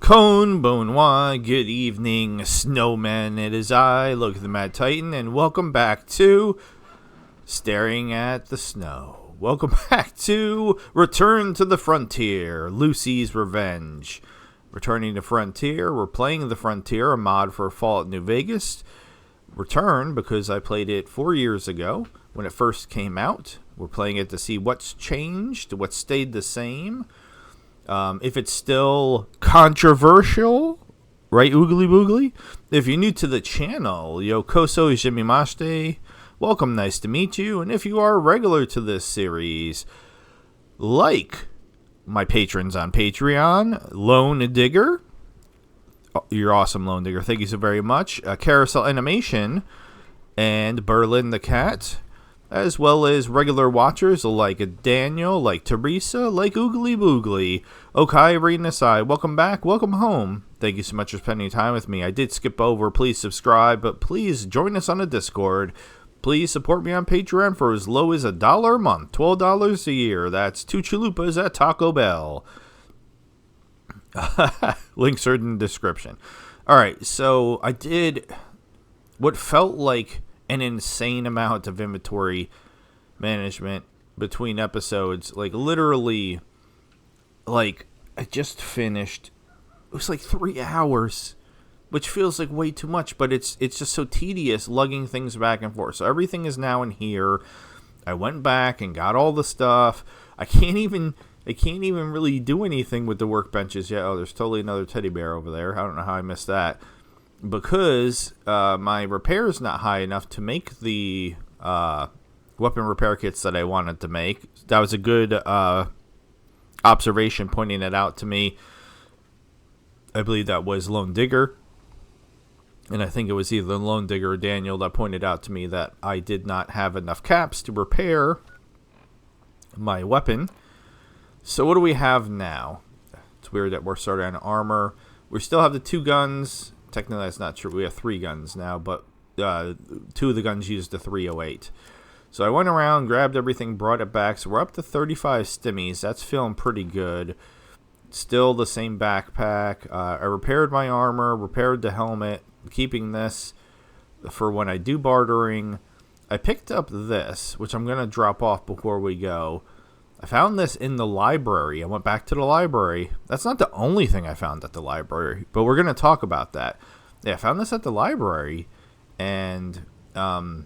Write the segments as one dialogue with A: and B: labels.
A: Cone Bonoi, good evening, snowmen. It is I, Loki the Mad Titan, and welcome back to Staring at the Snow. Welcome back to Return to the Frontier, Lucy's Revenge. Returning to Frontier, we're playing the Frontier, a mod for Fallout New Vegas. Return because I played it 4 years ago when it first came out. We're playing it to see what's changed, what stayed the same. If it's still controversial, right, oogly boogly? If you're new to the channel, Yokoso Jimimashite, welcome, nice to meet you. And if you are a regular to this series, like my patrons on Patreon, Lone Digger, you're awesome, Lone Digger, thank you so very much, Carousel Animation, and Berlin the Cat, as well as regular watchers like Daniel, like Teresa, like Oogly Boogly, Okai Renasai. Welcome back, welcome home. Thank you so much for spending time with me. I did skip over, please subscribe, but please join us on the Discord. Please support me on Patreon for as low as $1 a month, $12 a year. That's 2 chalupas at Taco Bell. Links are in the description. Alright, so I did what felt like an insane amount of inventory management between episodes. Like, literally, like, I just finished, it was like 3 hours, which feels like way too much, but it's just so tedious lugging things back and forth. So everything is now in here. I went back and got all the stuff. I can't even really do anything with the workbenches yet. Oh, there's totally another teddy bear over there. I don't know how I missed that. Because my repair is not high enough to make the weapon repair kits that I wanted to make. That was a good observation, pointing it out to me. I believe that was Lone Digger. And I think it was either Lone Digger or Daniel that pointed out to me that I did not have enough caps to repair my weapon. So what do we have now? It's weird that we're starting on armor. We still have the 2 guns. Technically, that's not true. We have 3 guns now, but 2 of the guns use the 308. So I went around, grabbed everything, brought it back. So we're up to 35 stimmies. That's feeling pretty good. Still the same backpack. I repaired my armor, repaired the helmet, keeping this for when I do bartering. I picked up this, which I'm going to drop off before we go. I found this in the library. I went back to the library. That's not the only thing I found at the library, but we're going to talk about that. Yeah, I found this at the library, and I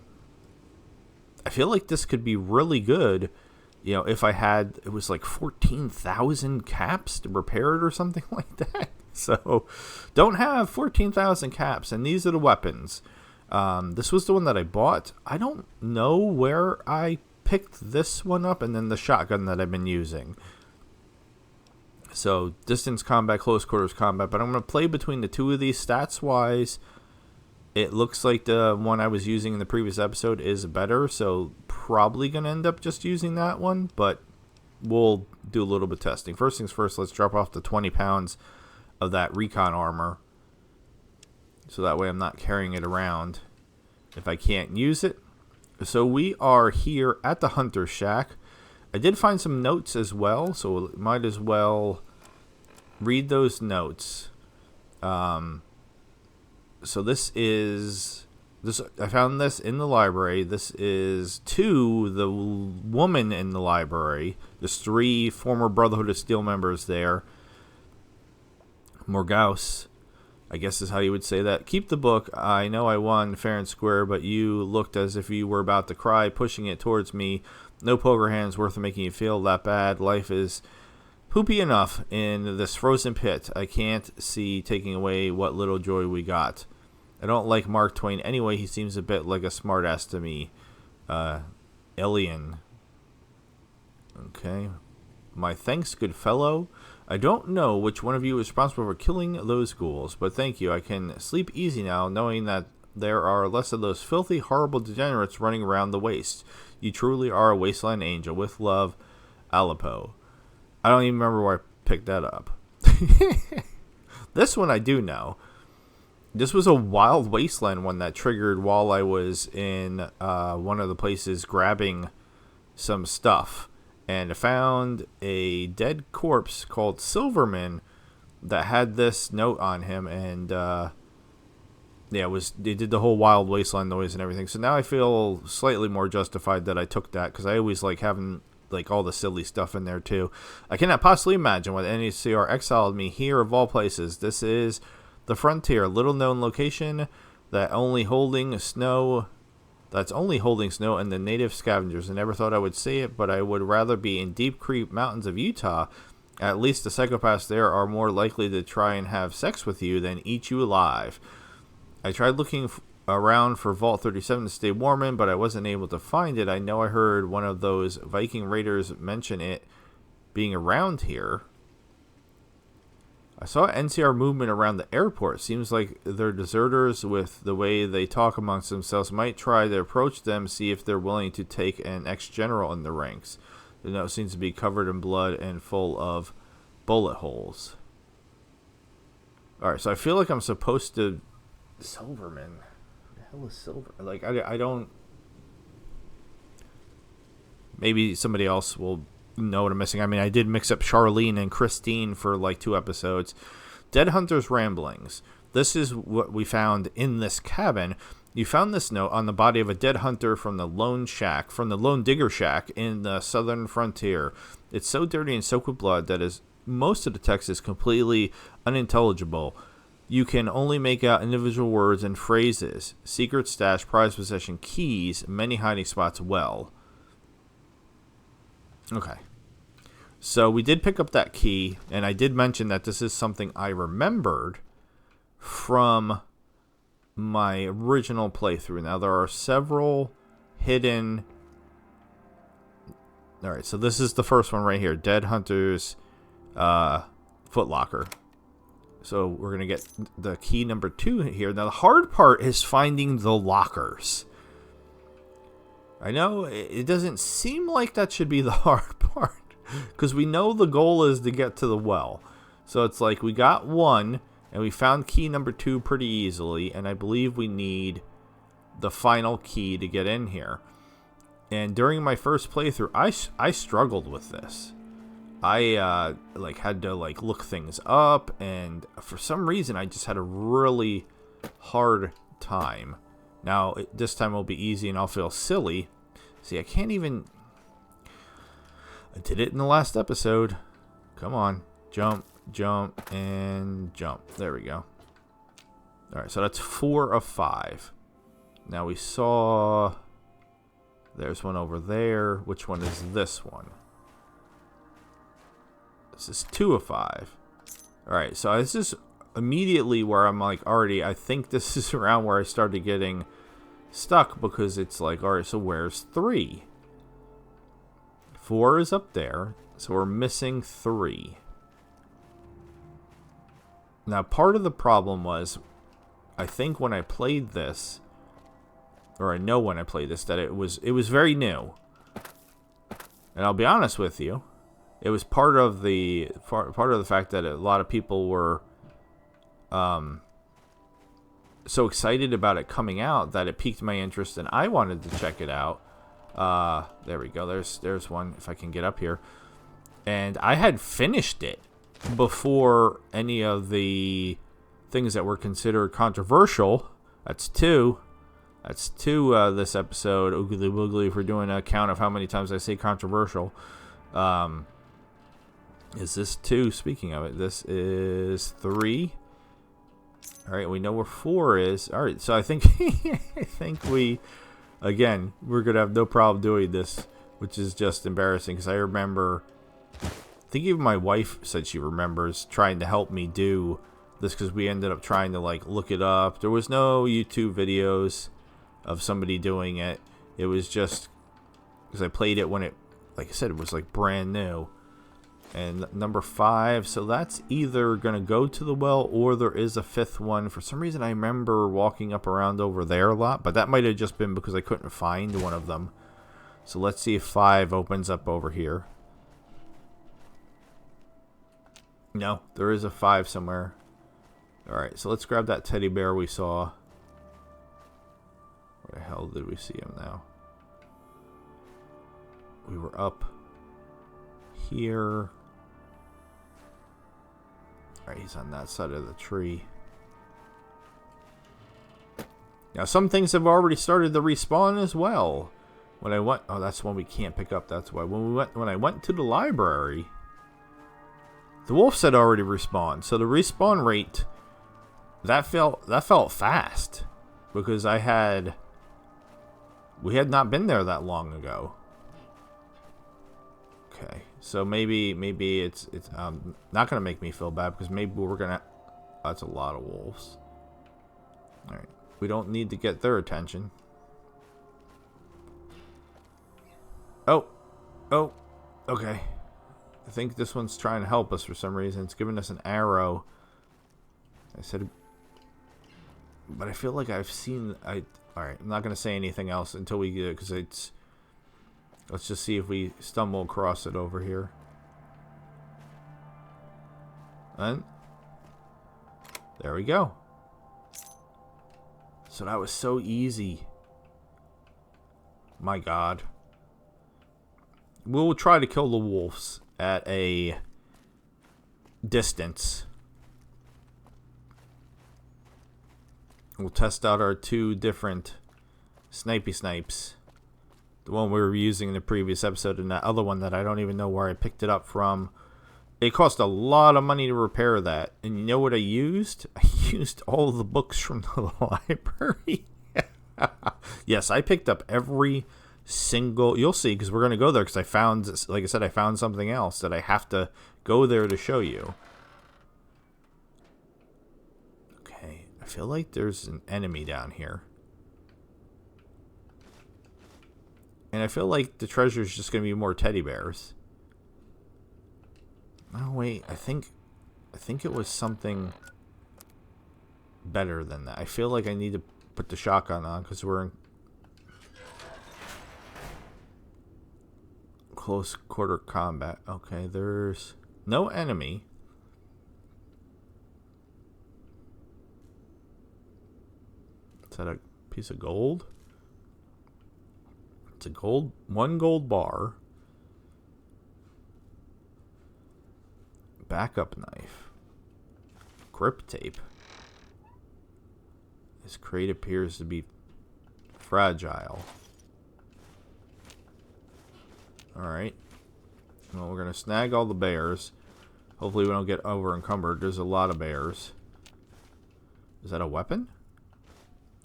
A: feel like this could be really good, if I had, it was like 14,000 caps to repair it or something like that. So, don't have 14,000 caps, and these are the weapons. This was the one that I bought. I don't know where I picked this one up, and then the shotgun that I've been using. So distance combat, close quarters combat, but I'm going to play between the 2 of these. Stats wise, it looks like the one I was using in the previous episode is better, so probably going to end up just using that one, but we'll do a little bit of testing. First things first, let's drop off the 20 pounds of that recon armor, so that way I'm not carrying it around if I can't use it. So we are here at the Hunter Shack. I did find some notes as well, so might as well read those notes. So I found this in the library. This is to the woman in the library. There's 3 former Brotherhood of Steel members there. Morgaus, I guess is how you would say that. Keep the book. I know I won fair and square, but you looked as if you were about to cry, pushing it towards me. No poker hands worth making you feel that bad. Life is poopy enough in this frozen pit. I can't see taking away what little joy we got. I don't like Mark Twain anyway. He seems a bit like a smartass to me. Alien. Okay. My thanks, good fellow. I don't know which one of you is responsible for killing those ghouls, but thank you. I can sleep easy now, knowing that there are less of those filthy, horrible degenerates running around the waste. You truly are a wasteland angel. With love, Aleppo. I don't even remember where I picked that up. This one I do know. This was a wild wasteland one that triggered while I was in one of the places grabbing some stuff. And I found a dead corpse called Silverman that had this note on him, and yeah, they did the whole Wild Wasteland noise and everything. So now I feel slightly more justified that I took that, because I always like having like all the silly stuff in there too. I cannot possibly imagine what NCR exiled me here of all places. This is the frontier, little known location that only holding snow. That's only holding snow and the native scavengers. I never thought I would say it, but I would rather be in Deep Creek Mountains of Utah. At least the psychopaths there are more likely to try and have sex with you than eat you alive. I tried looking around for Vault 37 to stay warm in, but I wasn't able to find it. I know I heard one of those Viking raiders mention it being around here. I saw NCR movement around the airport. Seems like they're deserters. With the way they talk amongst themselves, might try to approach them, see if they're willing to take an ex-general in the ranks. The note seems to be covered in blood and full of bullet holes. Alright, so I feel like I'm supposed to... Silverman. What the hell is Silver? Like, I don't... Maybe somebody else will know what I'm missing. I mean, I did mix up Charlene and Christine for like 2 episodes. Dead Hunter's Ramblings. This is what we found in this cabin. You found this note on the body of a dead hunter from the Lone Digger Shack in the southern frontier. It's so dirty and soaked with blood that most of the text is completely unintelligible. You can only make out individual words and phrases. Secret stash, prized possession, keys, many hiding spots. Well. Okay. So we did pick up that key, and I did mention that this is something I remembered from my original playthrough. Now, there are several hidden... Alright, so this is the first one right here. Dead Hunter's Footlocker. So we're going to get the key number 2 here. Now, the hard part is finding the lockers. I know it doesn't seem like that should be the hard part, because we know the goal is to get to the well. So it's like we got 1, and we found key number 2 pretty easily, and I believe we need the final key to get in here. And during my first playthrough, I struggled with this. I had to look things up, and for some reason I just had a really hard time. Now, this time will be easy and I'll feel silly. See, I can't even... I did it in the last episode. Come on. Jump, jump, and jump. There we go. Alright, so that's 4 of 5. Now we saw... There's one over there. Which one is this one? This is 2 of 5. Alright, so this is immediately where I'm like, already, I think this is around where I started getting stuck, because it's like, alright, so where's 3? 4 is up there, so we're missing 3. Now, part of the problem was, I think when I played this, or I know when I played this, that it was very new. And I'll be honest with you, it was part of the fact that a lot of people were so excited about it coming out that it piqued my interest, and I wanted to check it out. There we go. There's one, if I can get up here. And I had finished it before any of the things that were considered controversial. That's 2. That's 2 this episode. Oogly woogly, if we're doing a count of how many times I say controversial. Is this 2? Speaking of it, this is 3. Alright, we know where 4 is. Alright, so I think we're going to have no problem doing this, which is just embarrassing, because I remember, I think even my wife said she remembers trying to help me do this, because we ended up trying to look it up. There was no YouTube videos of somebody doing it. It was just because I played it when it, like I said, it was brand new. And number 5, so that's either going to go to the well, or there is a 5th one. For some reason, I remember walking up around over there a lot, but that might have just been because I couldn't find one of them. So let's see if 5 opens up over here. No, there is a 5 somewhere. Alright, so let's grab that teddy bear we saw. Where the hell did we see him now? We were up here. Alright, he's on that side of the tree. Now, some things have already started to respawn as well. When I went... Oh, that's one we can't pick up. That's why. When I went to the library, the wolves had already respawned. So the respawn rate, that felt fast. Because we had not been there that long ago. Okay. So maybe it's not going to make me feel bad. Because maybe we're going to... Oh, that's a lot of wolves. Alright. We don't need to get their attention. Oh. Okay. I think this one's trying to help us for some reason. It's giving us an arrow. I said... But I feel like I've seen... Alright, I'm not going to say anything else until we get it, because it's... Let's just see if we stumble across it over here. And... There we go. So that was so easy. My God. We'll try to kill the wolves at a distance. We'll test out our two different snipey snipes. The one we were using in the previous episode and that other one that I don't even know where I picked it up from. It cost a lot of money to repair that. And you know what I used? I used all of the books from the library. Yes, I picked up every single... You'll see, because we're going to go there, because I found... Like I said, I found something else that I have to go there to show you. Okay, I feel like there's an enemy down here. And I feel like the treasure is just going to be more teddy bears. Oh wait, I think it was something better than that. I feel like I need to put the shotgun on because we're in close quarter combat. Okay, there's no enemy. Is that a piece of gold? It's a one gold bar. Backup knife. Grip tape. This crate appears to be fragile. Alright. Well, we're going to snag all the bears. Hopefully we don't get over encumbered. There's a lot of bears. Is that a weapon?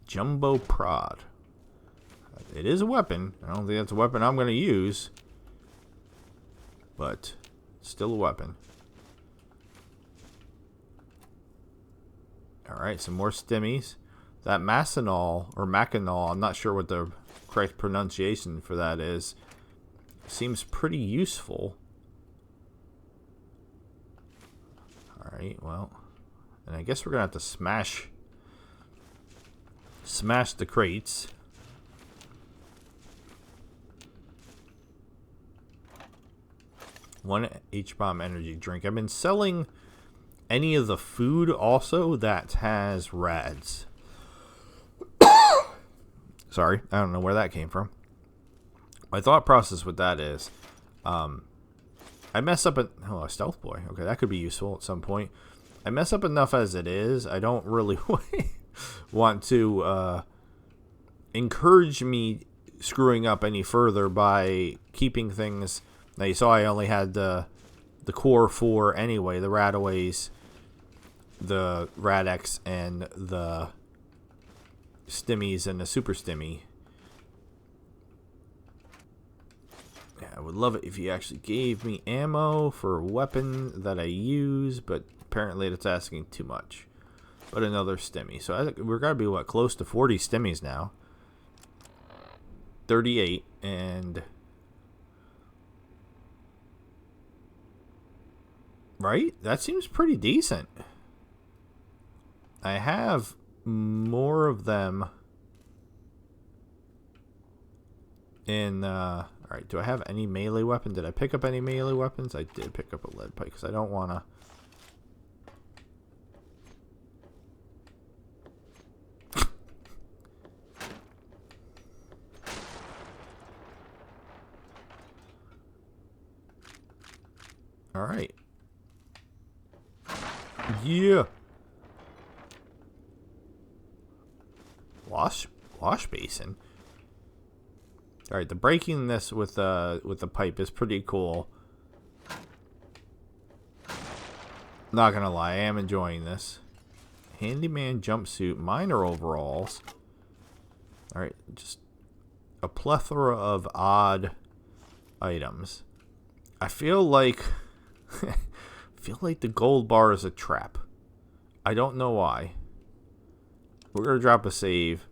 A: Jumbo prod. It is a weapon. I don't think that's a weapon I'm going to use. But, it's still a weapon. Alright, some more stimmies. That Macinol, or Macinol, I'm not sure what the correct pronunciation for that is. Seems pretty useful. Alright, well. And I guess we're going to have to smash the crates. One H-bomb energy drink. I've been selling any of the food also that has rads. Sorry, I don't know where that came from. My thought process with that is, I mess up a stealth boy. Okay, that could be useful at some point. I mess up enough as it is. I don't really want to encourage me screwing up any further by keeping things. Now you saw I only had the core 4 anyway, the Radaways, the Radex, and the Stimmies and the Super Stimmy. Yeah, I would love it if you actually gave me ammo for a weapon that I use, but apparently it's asking too much. But another Stimmy. So I think we're going to be, what, close to 40 Stimmies now. 38, and... Right? That seems pretty decent. I have more of them in... Alright, do I have any melee weapon? Did I pick up any melee weapons? I did pick up a lead pipe because I don't want to... Alright. Yeah. Wash basin. All right, the breaking this with the pipe is pretty cool. Not gonna lie, I am enjoying this. Handyman jumpsuit, miner overalls. All right, just a plethora of odd items. I feel like the gold bar is a trap. I don't know why. We're gonna drop a save.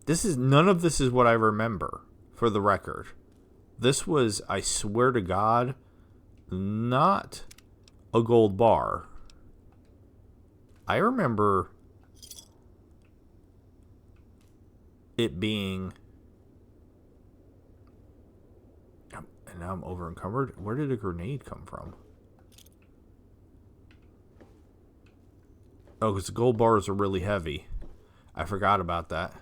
A: None of this is what I remember, for the record. This was, I swear to God, not a gold bar. I remember it being, and now I'm over encumbered. Where did a grenade come from? Oh, because the gold bars are really heavy. I forgot about that.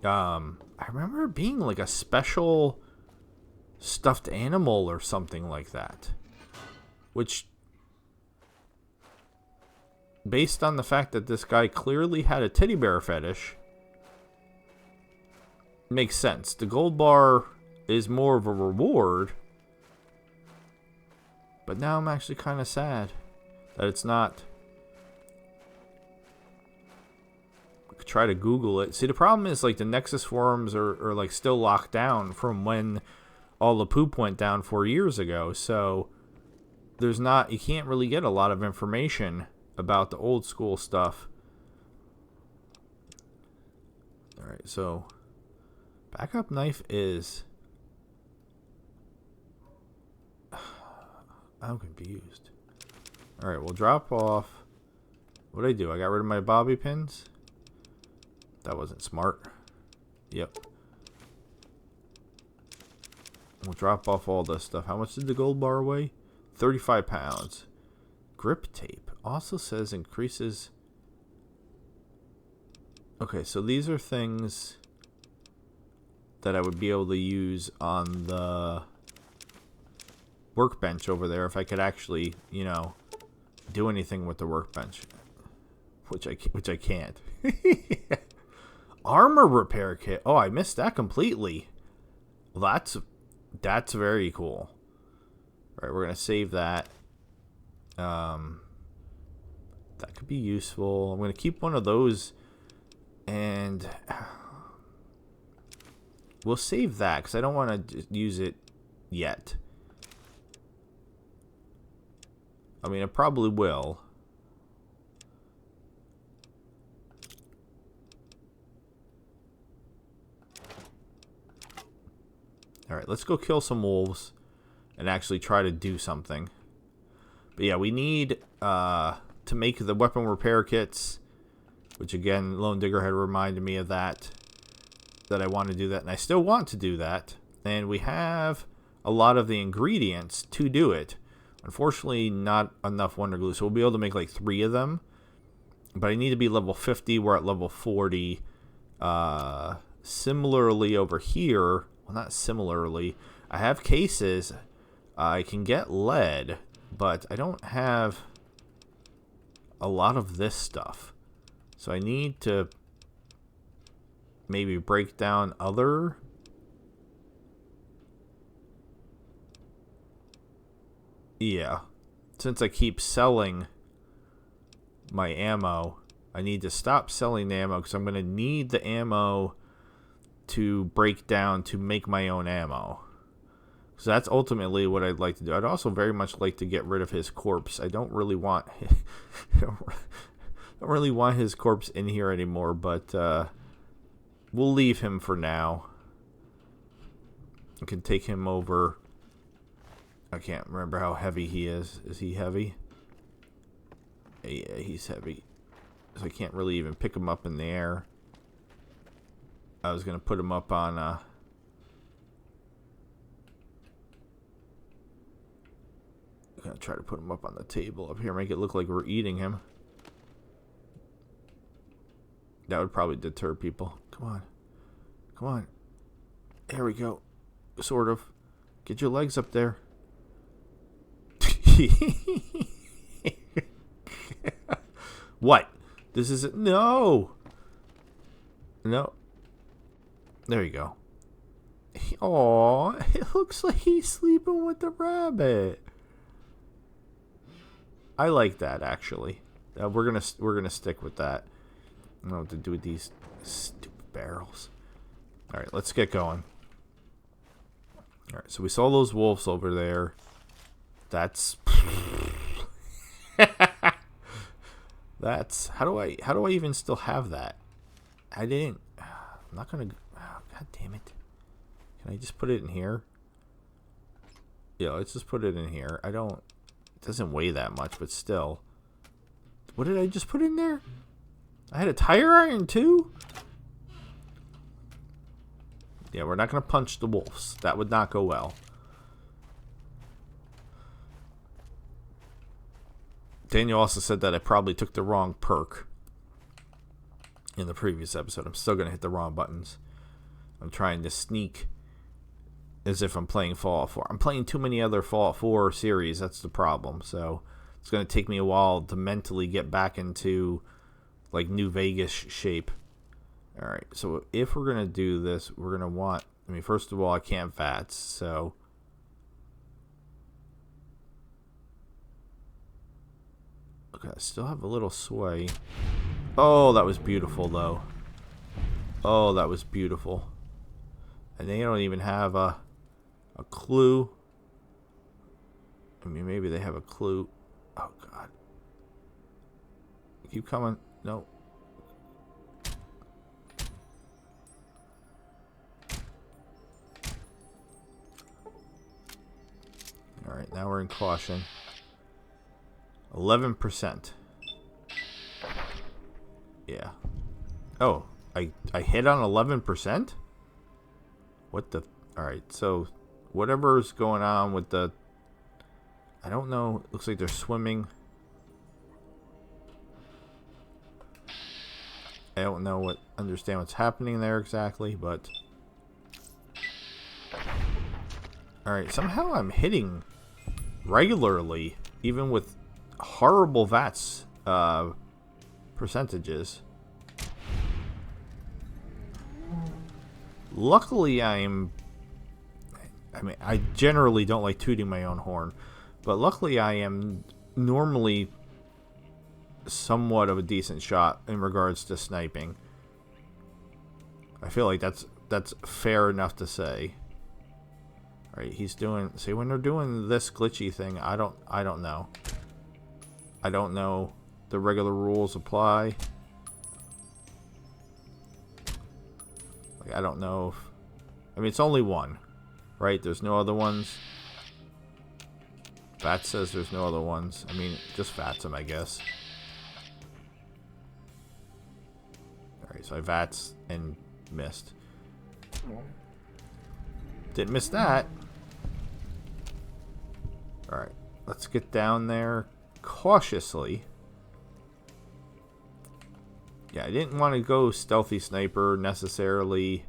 A: I remember it being like a special stuffed animal or something like that. Which, based on the fact that this guy clearly had a teddy bear fetish, makes sense. The gold bar is more of a reward. But now I'm actually kind of sad that it's not. I could try to Google it. See, the problem is, like, the Nexus forums are like still locked down from when all the poop went down 4 years ago. So you can't really get a lot of information about the old school stuff. Alright, so backup knife is, I'm confused. Alright, we'll drop off. What'd I do? I got rid of my bobby pins? That wasn't smart. Yep. We'll drop off all this stuff. How much did the gold bar weigh? 35 pounds. Grip tape also says increases. Okay, so these are things that I would be able to use on the workbench over there if I could actually, do anything with the workbench, which I can't. Armor repair kit. Oh, I missed that completely. Well, that's very cool. All right, we're gonna save that. That could be useful. I'm gonna keep one of those, and we'll save that because I don't want to use it yet. I mean, I probably will. Alright, let's go kill some wolves and actually try to do something. But yeah, we need to make the weapon repair kits, which again, Lone Digger had reminded me of that I want to do that, and I still want to do that. And we have a lot of the ingredients to do it. Unfortunately, not enough Wonder Glue, so we'll be able to make like 3 of them. But I need to be level 50. We're at level 40. Similarly over here, well, not similarly, I have cases. I can get lead, but I don't have a lot of this stuff. So I need to maybe break down other. Yeah, since I keep selling my ammo, I need to stop selling the ammo because I'm going to need the ammo to break down to make my own ammo. So that's ultimately what I'd like to do. I'd also very much like to get rid of his corpse. I don't really want his corpse in here anymore, but we'll leave him for now. I can take him over. I can't remember how heavy he is. Is he heavy? Yeah, he's heavy. So I can't really even pick him up in the air. I was going to put him up on I'm going to try to put him up on the table up here, make it look like we're eating him. That would probably deter people. Come on. Come on. There we go. Sort of. Get your legs up there. What? This isn't... No! No. There you go. Aw, it looks like he's sleeping with the rabbit. I like that, actually. We're gonna stick with that. I don't know what to do with these stupid barrels. All right, let's get going. All right, so we saw those wolves over there. That's that's how do I even still have that? I didn't. I'm not gonna. Oh, God damn it! Can I just put it in here? Yeah, let's just put it in here. I don't. It doesn't weigh that much, but still. What did I just put in there? I had a tire iron too? Yeah, we're not going to punch the wolves. That would not go well. Daniel also said that I probably took the wrong perk in the previous episode. I'm still going to hit the wrong buttons. I'm trying to sneak as if I'm playing Fallout 4. I'm playing too many other Fallout 4 series. That's the problem. So it's going to take me a while to mentally get back into like New Vegas shape. All right, so if we're going to do this, we're going to want... I mean, first of all, I can't VATS, so... Okay, I still have a little sway. Oh, that was beautiful, though. Oh, that was beautiful. And they don't even have a clue. I mean, maybe they have a clue. Oh, God. Keep coming. No. Alright, now we're in caution. 11%. Yeah. Oh, I hit on 11%? What the... Alright, so whatever's going on with the... I don't know. Looks like they're swimming. I don't know understand what's happening there exactly, but... Alright, somehow I'm hitting regularly, even with horrible VATS percentages. Luckily, I mean, I generally don't like tooting my own horn, but luckily I am normally somewhat of a decent shot in regards to sniping. I feel like that's fair enough to say. Alright, he's doing... See, when they're doing this glitchy thing, I don't know. I don't know the regular rules apply. Like, I don't know if... I mean, it's only one, right? There's no other ones. Bat says there's no other ones. I mean, just VATS him, I guess. Alright, so I VATS and missed. Didn't miss that. Alright, let's get down there cautiously. Yeah, I didn't want to go stealthy sniper necessarily.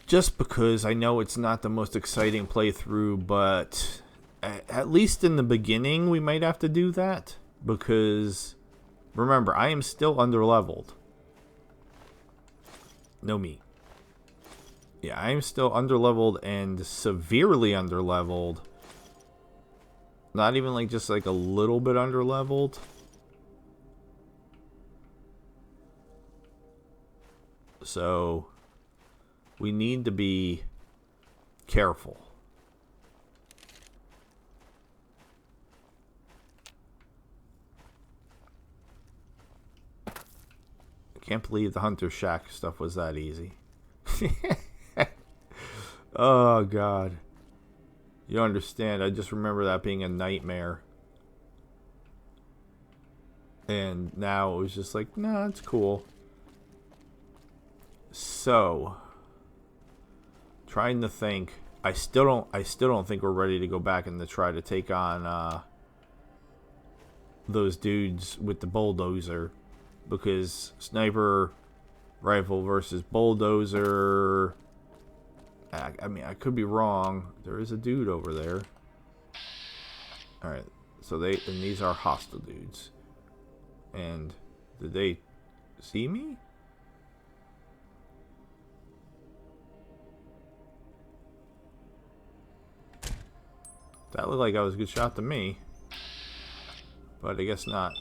A: Just because I know it's not the most exciting playthrough, but at least in the beginning we might have to do that. Because, remember, I am still underleveled. No me. Yeah, I am still underleveled and severely underleveled. Not even like just like a little bit underleveled. So we need to be careful. I can't believe the Hunter Shack stuff was that easy. Oh, God. You understand, I just remember that being a nightmare. And now it was just like, nah, it's cool. So, trying to think. I still don't think we're ready to go back and to try to take on those dudes with the bulldozer. Because sniper rifle versus bulldozer... I mean, I could be wrong. There is a dude over there. Alright, so and these are hostile dudes. And did they see me? That looked like I was a good shot to me. But I guess not.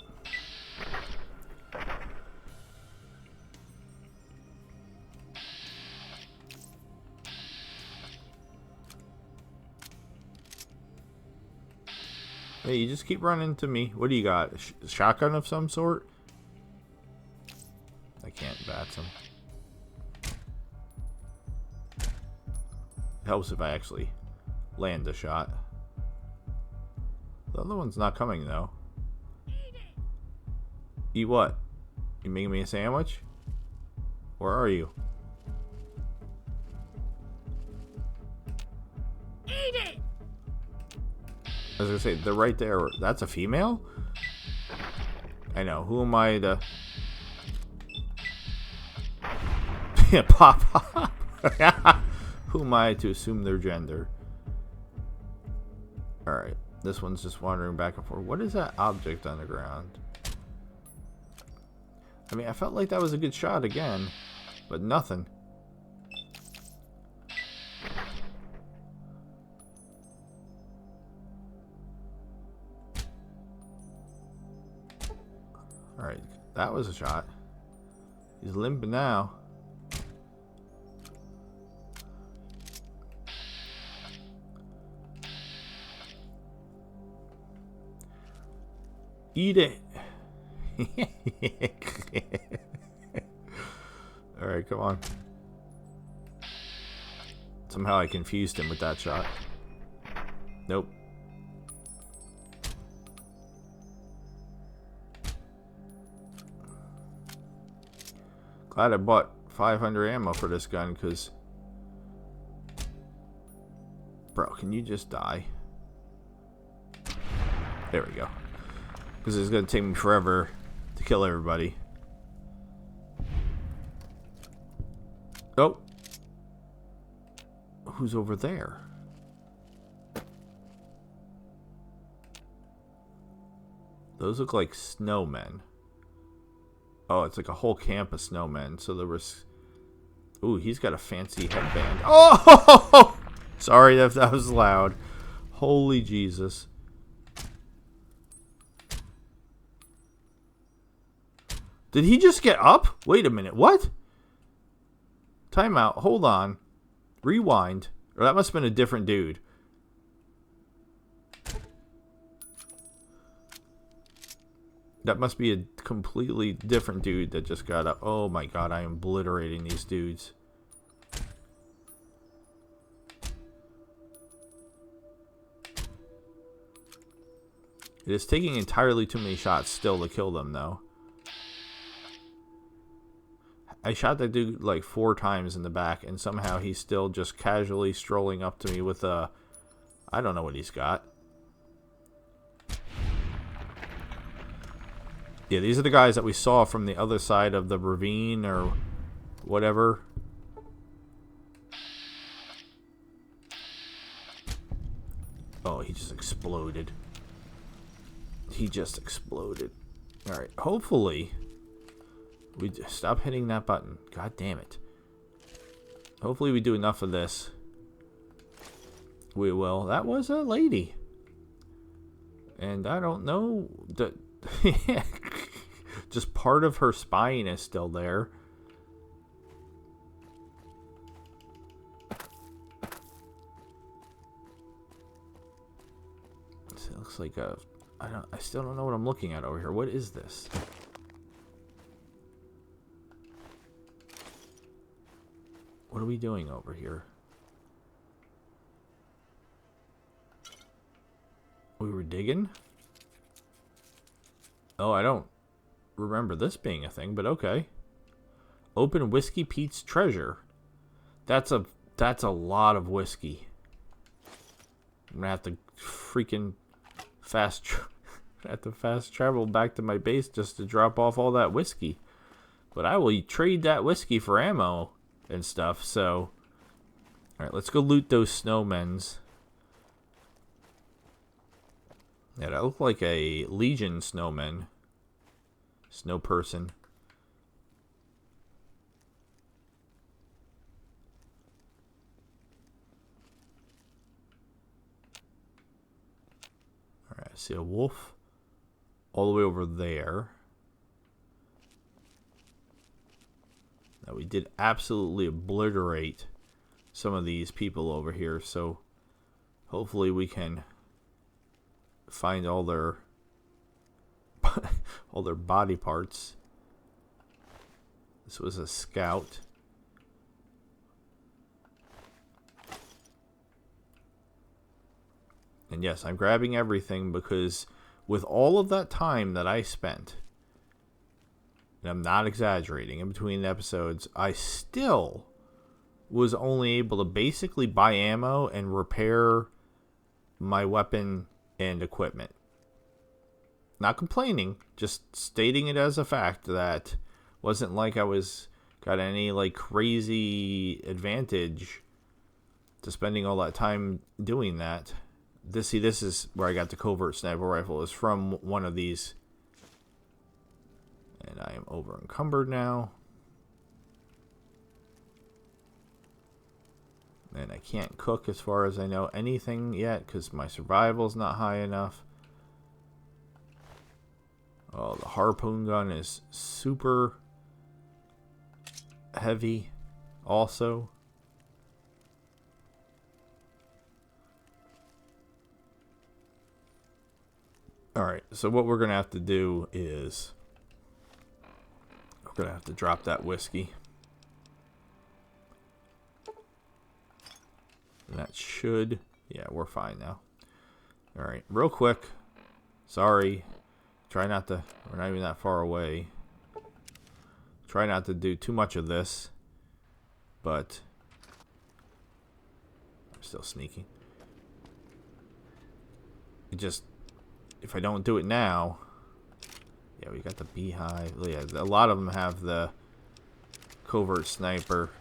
A: Hey, you just keep running to me. What do you got? A shotgun of some sort? I can't bat him. Helps if I actually land a shot. The other one's not coming though. Eat what? You making me a sandwich? Where are you?
B: Eat it!
A: I was gonna say, they're right there. That's a female? I know. Who am I to... Yeah, pop. Who am I to assume their gender? Alright. This one's just wandering back and forth. What is that object on the ground? I mean, I felt like that was a good shot again. But nothing. Alright. That was a shot. He's limping now. Eat it. Alright, come on. Somehow I confused him with that shot. Nope. Glad I bought 500 ammo for this gun, because... Bro, can you just die? There we go. Because it's going to take me forever to kill everybody. Oh. Who's over there? Those look like snowmen. Oh, it's like a whole camp of snowmen. So there was... Ooh, he's got a fancy headband. Oh! Sorry if that was loud. Holy Jesus. Did he just get up? Wait a minute. What? Time out. Hold on. Rewind. Or that must have been a different dude. That must be a completely different dude that just got up. Oh my god, I am obliterating these dudes. It is taking entirely too many shots still to kill them, though. I shot that dude like 4 times in the back, and somehow he's still just casually strolling up to me with a... I don't know what he's got. Yeah, these are the guys that we saw from the other side of the ravine or whatever. Oh, he just exploded. He just exploded. Alright, hopefully... We stop hitting that button. God damn it. Hopefully we do enough of this. We will. That was a lady. And I don't know... Just part of her spine is still there. It looks like a... I still don't know what I'm looking at over here. What is this? What are we doing over here? We were digging? Oh, I don't remember this being a thing, but okay. Open Whiskey Pete's treasure. That's a lot of whiskey. I'm gonna have to freaking fast travel back to my base just to drop off all that whiskey. But I will trade that whiskey for ammo and stuff, so... Alright, let's go loot those snowmen's. Yeah, that looked like a Legion snowman. There's no person. Alright, I see a wolf all the way over there. Now, we did absolutely obliterate some of these people over here, so hopefully we can find all their all their body parts. This was a scout. And yes, I'm grabbing everything because with all of that time that I spent, and I'm not exaggerating, in between episodes, I still was only able to basically buy ammo and repair my weapon and equipment. Not complaining, just stating it as a fact that wasn't like I was got any like crazy advantage to spending all that time doing that. This is where I got the covert sniper rifle. Is from one of these. And I am over encumbered now. And I can't cook as far as I know anything yet because my survival's not high enough. Oh, the harpoon gun is super heavy also. Alright, so what we're going to have to do is we're going to have to drop that whiskey. And that should... yeah, we're fine now. Alright, real quick. Sorry. Try not to... we're not even that far away. Try not to do too much of this. But... I'm still sneaking. It just... if I don't do it now... yeah, we got the beehive. Yeah, a lot of them have the covert sniper.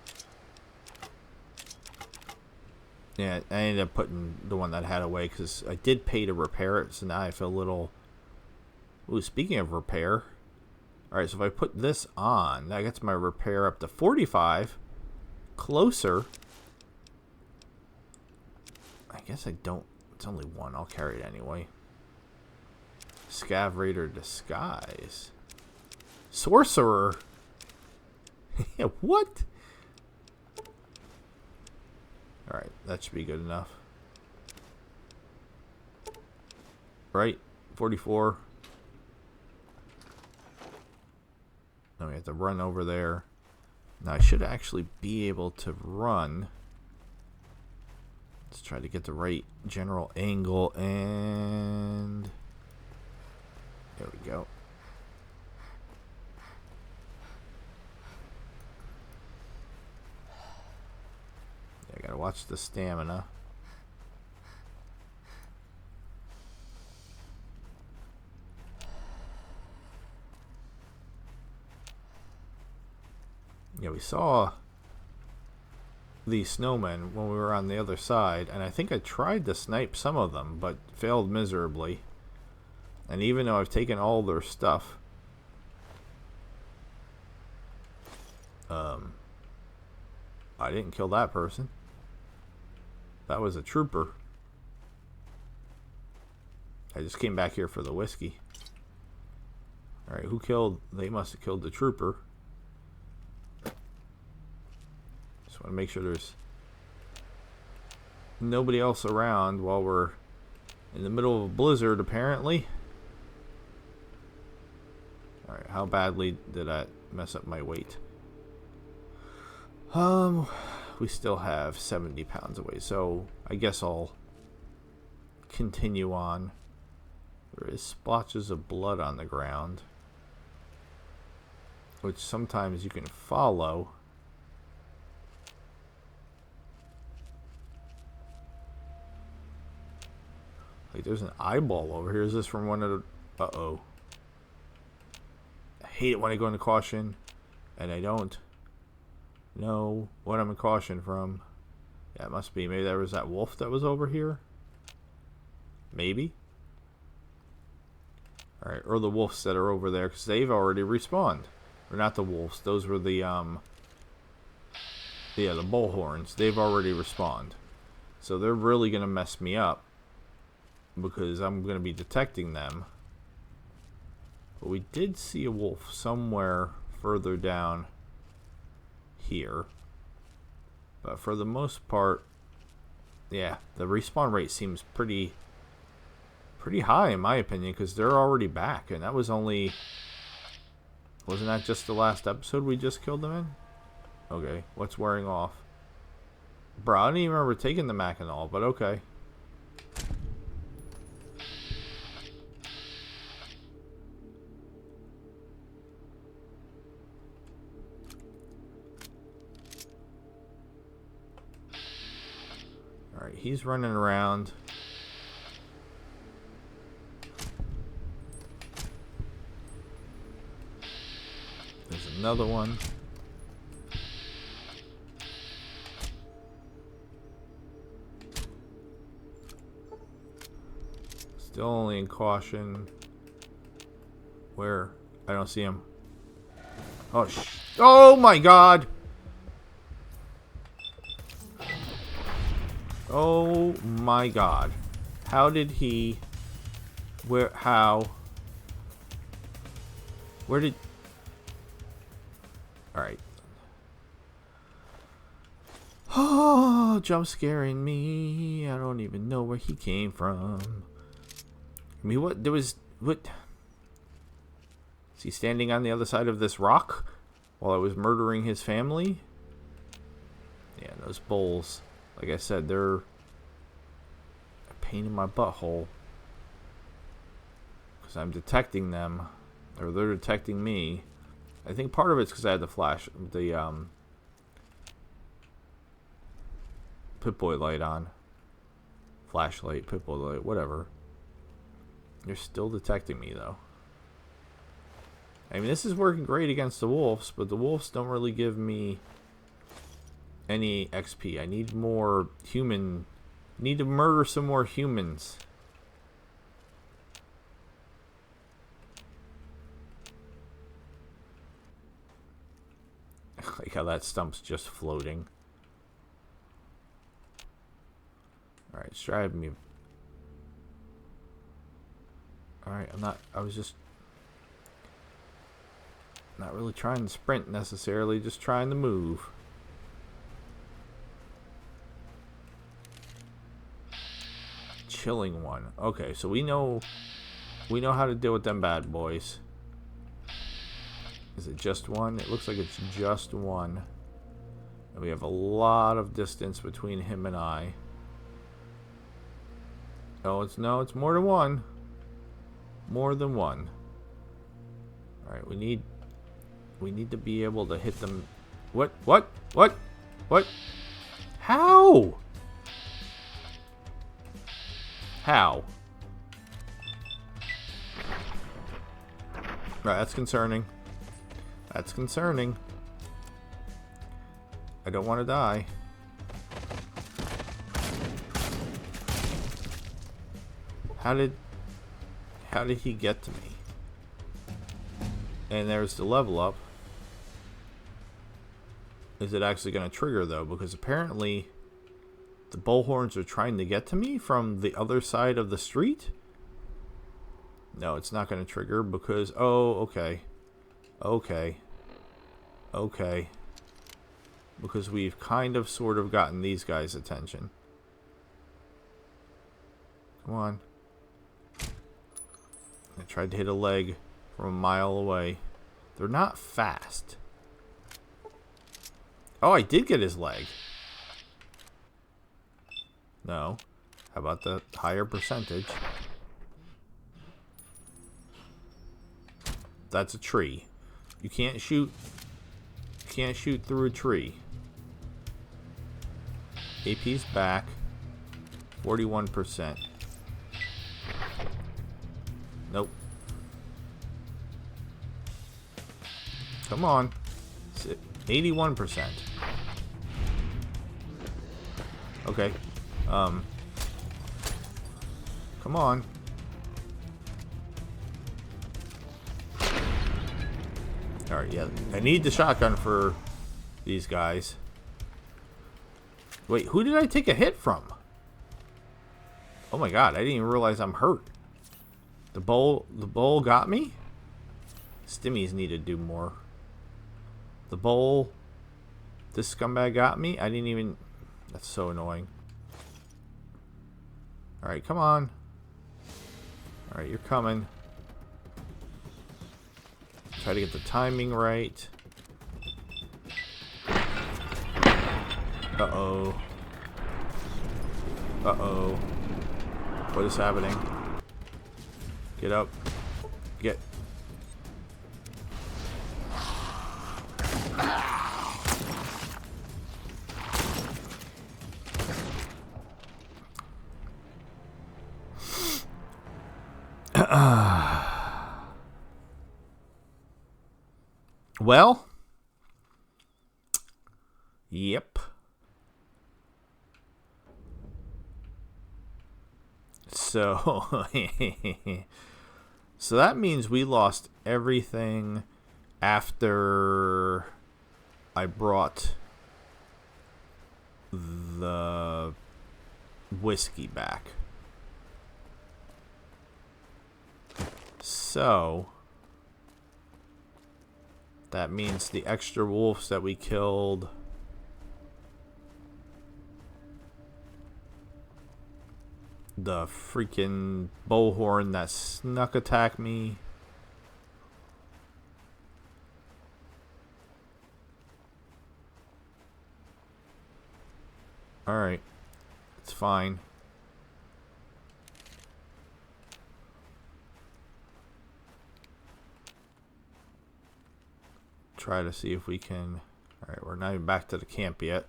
A: Yeah, I ended up putting the one that I had away because I did pay to repair it, so now I feel a little... ooh, speaking of repair... alright, so if I put this on, that gets my repair up to 45. Closer. I guess I don't... it's only one, I'll carry it anyway. Scav Raider Disguise. Sorcerer! Yeah, what? Alright, that should be good enough. Right? 44. Now we have to run over there. Now I should actually be able to run. Let's try to get the right general angle and... there we go. I gotta watch the stamina. Yeah, we saw these snowmen when we were on the other side, and I think I tried to snipe some of them, but failed miserably. And even though I've taken all their stuff, I didn't kill that person. That was a trooper. I just came back here for the whiskey. Alright, who killed? They must have killed the trooper. Just want to make sure there's nobody else around while we're in the middle of a blizzard, apparently. Alright, how badly did I mess up my weight? We still have 70 pounds away, so I guess I'll continue on. There is splotches of blood on the ground, which sometimes you can follow. Like, there's an eyeball over here. Is this from one of the... uh-oh. I hate it when I go into caution, and I don't know what I'm in caution from. Yeah, it must be. Maybe there was that wolf that was over here. Maybe. Alright, or the wolves that are over there, because they've already respawned. Or not the wolves, those were the, yeah, the bullhorns. They've already respawned. So they're really going to mess me up, because I'm going to be detecting them. But we did see a wolf somewhere further down here. But for the most part, yeah, the respawn rate seems pretty high in my opinion, because they're already back, and that was only, wasn't that just the last episode we just killed them in? Okay, what's wearing off? Bro, I don't even remember taking the Mackinac, but okay. Alright, he's running around. There's another one. Still only in caution. Where? I don't see him. Oh, oh my god! Oh my god. How did he... Where... How... Where did... Alright. Oh, jump scaring me. I don't even know where he came from. I mean, what? There was... What? Is he standing on the other side of this rock while I was murdering his family? Yeah, those bulls. Like I said, they're a pain in my butthole. Because I'm detecting them. Or they're detecting me. I think part of it's because I had the flash, the Pip-Boy light on. Flashlight, Pip-Boy light, whatever. They're still detecting me, though. I mean, this is working great against the wolves, but the wolves don't really give me any XP. I need more human... Need to murder some more humans. Like how that stump's just floating. Alright, it's driving me. Alright, I was just not really trying to sprint necessarily, just trying to move. Chilling one. Okay, so we know how to deal with them bad boys. Is it just one? It looks like it's just one. And we have a lot of distance between him and I. Oh, it's more than one. More than one. Alright, we need to be able to hit them. What? How? How? Right, that's concerning. That's concerning. I don't want to die. How did he get to me? And there's the level up. Is it actually going to trigger though? Because apparently the bullhorns are trying to get to me from the other side of the street. No, it's not going to trigger because... Oh, okay. Okay. Okay. Because we've kind of sort of gotten these guys' attention. Come on. I tried to hit a leg from a mile away. They're not fast. Oh, I did get his leg. No. How about the higher percentage? That's a tree. You can't shoot. You can't shoot through a tree. AP's back. 41%. Nope. Come on. 81%. Okay. Come on. Alright, yeah. I need the shotgun for these guys. Wait, who did I take a hit from? Oh my god, I didn't even realize I'm hurt. The bowl got me? Stimmies need to do more. The bowl... This scumbag got me? I didn't even... That's so annoying. Alright, come on. Alright, you're coming. Try to get the timing right. Uh-oh. Uh-oh. What is happening? Get up. Get... Well, yep. So, so that means we lost everything after I brought the whiskey back. So that means the extra wolves that we killed, the freaking bullhorn that snuck attacked me, alright, it's fine. Try to see if we can... Alright, we're not even back to the camp yet.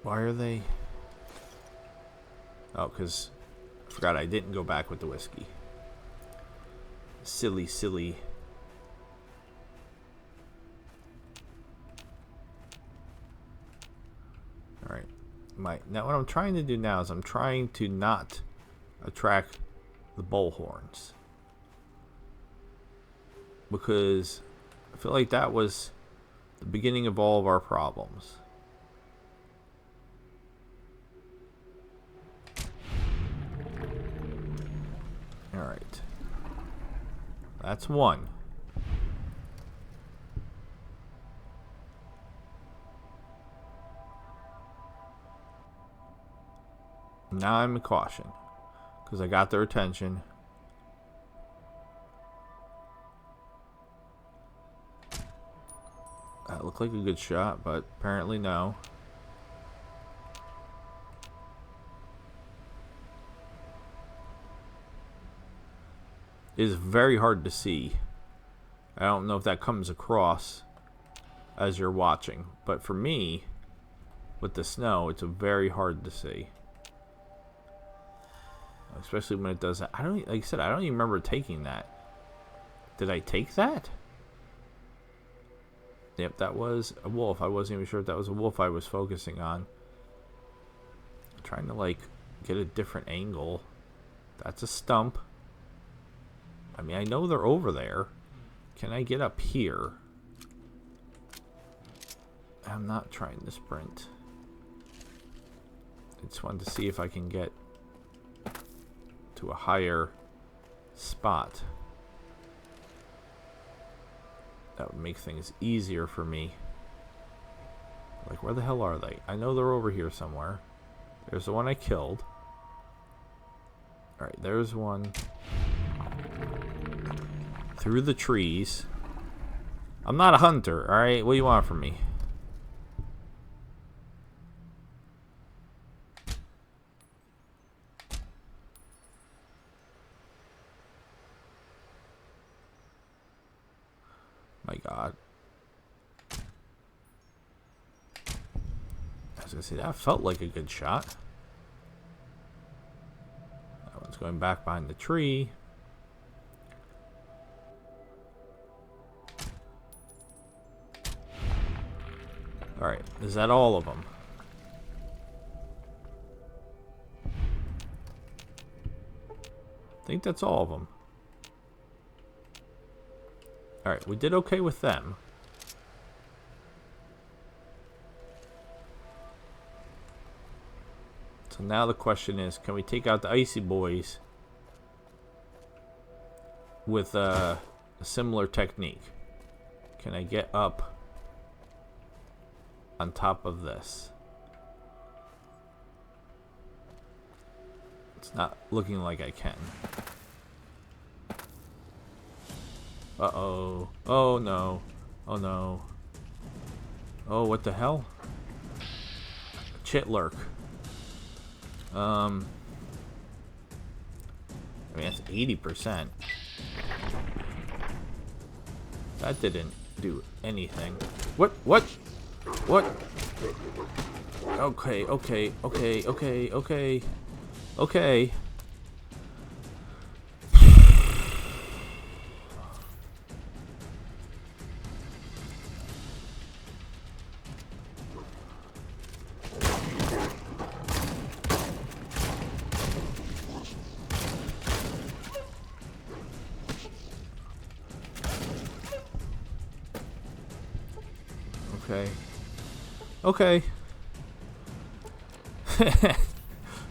A: Why are they... Oh, because I forgot I didn't go back with the whiskey. Silly, silly. Alright. Now what I'm trying to do now is I'm trying to not attract the bullhorns, because I feel like that was the beginning of all of our problems. Alright. That's one. Now I'm in caution, because I got their attention. That looked like a good shot, but apparently no. It is very hard to see. I don't know if that comes across as you're watching, but for me, with the snow, it's very hard to see. Especially when it does that. I don't, like I said, I don't even remember taking that. Did I take that? Yep, that was a wolf. I wasn't even sure if that was a wolf I was focusing on. I'm trying to, like, get a different angle. That's a stump. I mean, I know they're over there. Can I get up here? I'm not trying to sprint. I just wanted to see if I can get to a higher spot. That would make things easier for me. Like, where the hell are they? I know they're over here somewhere. There's the one I killed. Alright, there's one. Through the trees. I'm not a hunter, alright? What do you want from me? My god. I was gonna say, that felt like a good shot. That one's going back behind the tree. Alright, is that all of them? I think that's all of them. Alright, we did okay with them. So now the question is, can we take out the icy boys with a similar technique? Can I get up on top of this? It's not looking like I can. Uh-oh. Oh, no. Oh, no. Oh, what the hell? Chitlurk. I mean, that's 80%. That didn't do anything. What? What? What? Okay, okay, okay, okay, okay. Okay. Okay. Okay.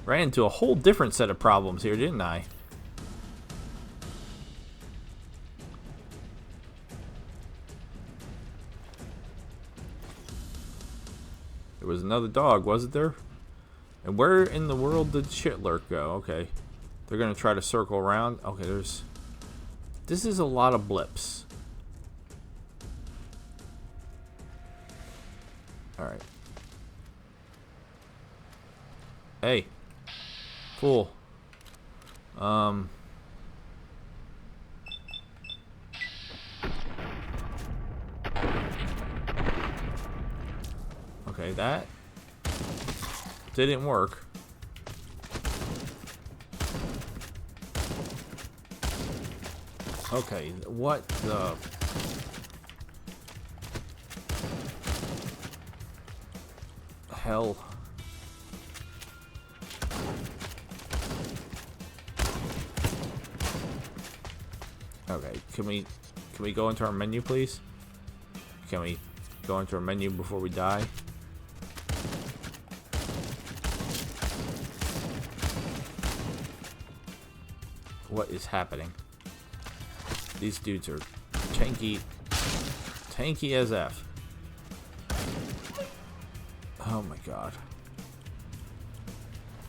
A: Ran into a whole different set of problems here, didn't I? There was another dog, wasn't there? And where in the world did Chitlurk go? Okay. They're gonna try to circle around. Okay, there's... This is a lot of blips. Alright. Hey. Fool. Okay, that didn't work. Okay, what the... hell? Okay, can we go into our menu, please? Can we go into our menu before we die? What is happening? These dudes are tanky as F. Oh my god.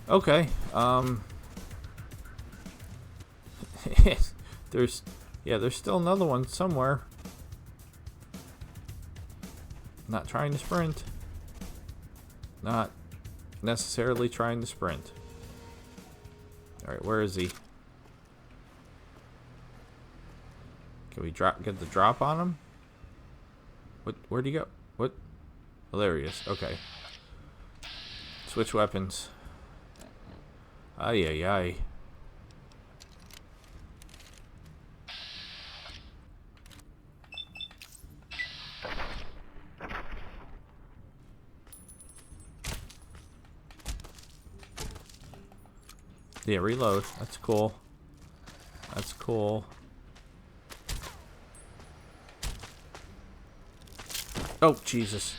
A: Okay, there's still another one somewhere. Not trying to sprint. Not necessarily trying to sprint. Alright, where is he? Can we get the drop on him? Where'd he go? What? Oh, there he is. Okay. Switch weapons. Ay, ay, ay. Yeah, reload. That's cool. That's cool. Oh, Jesus.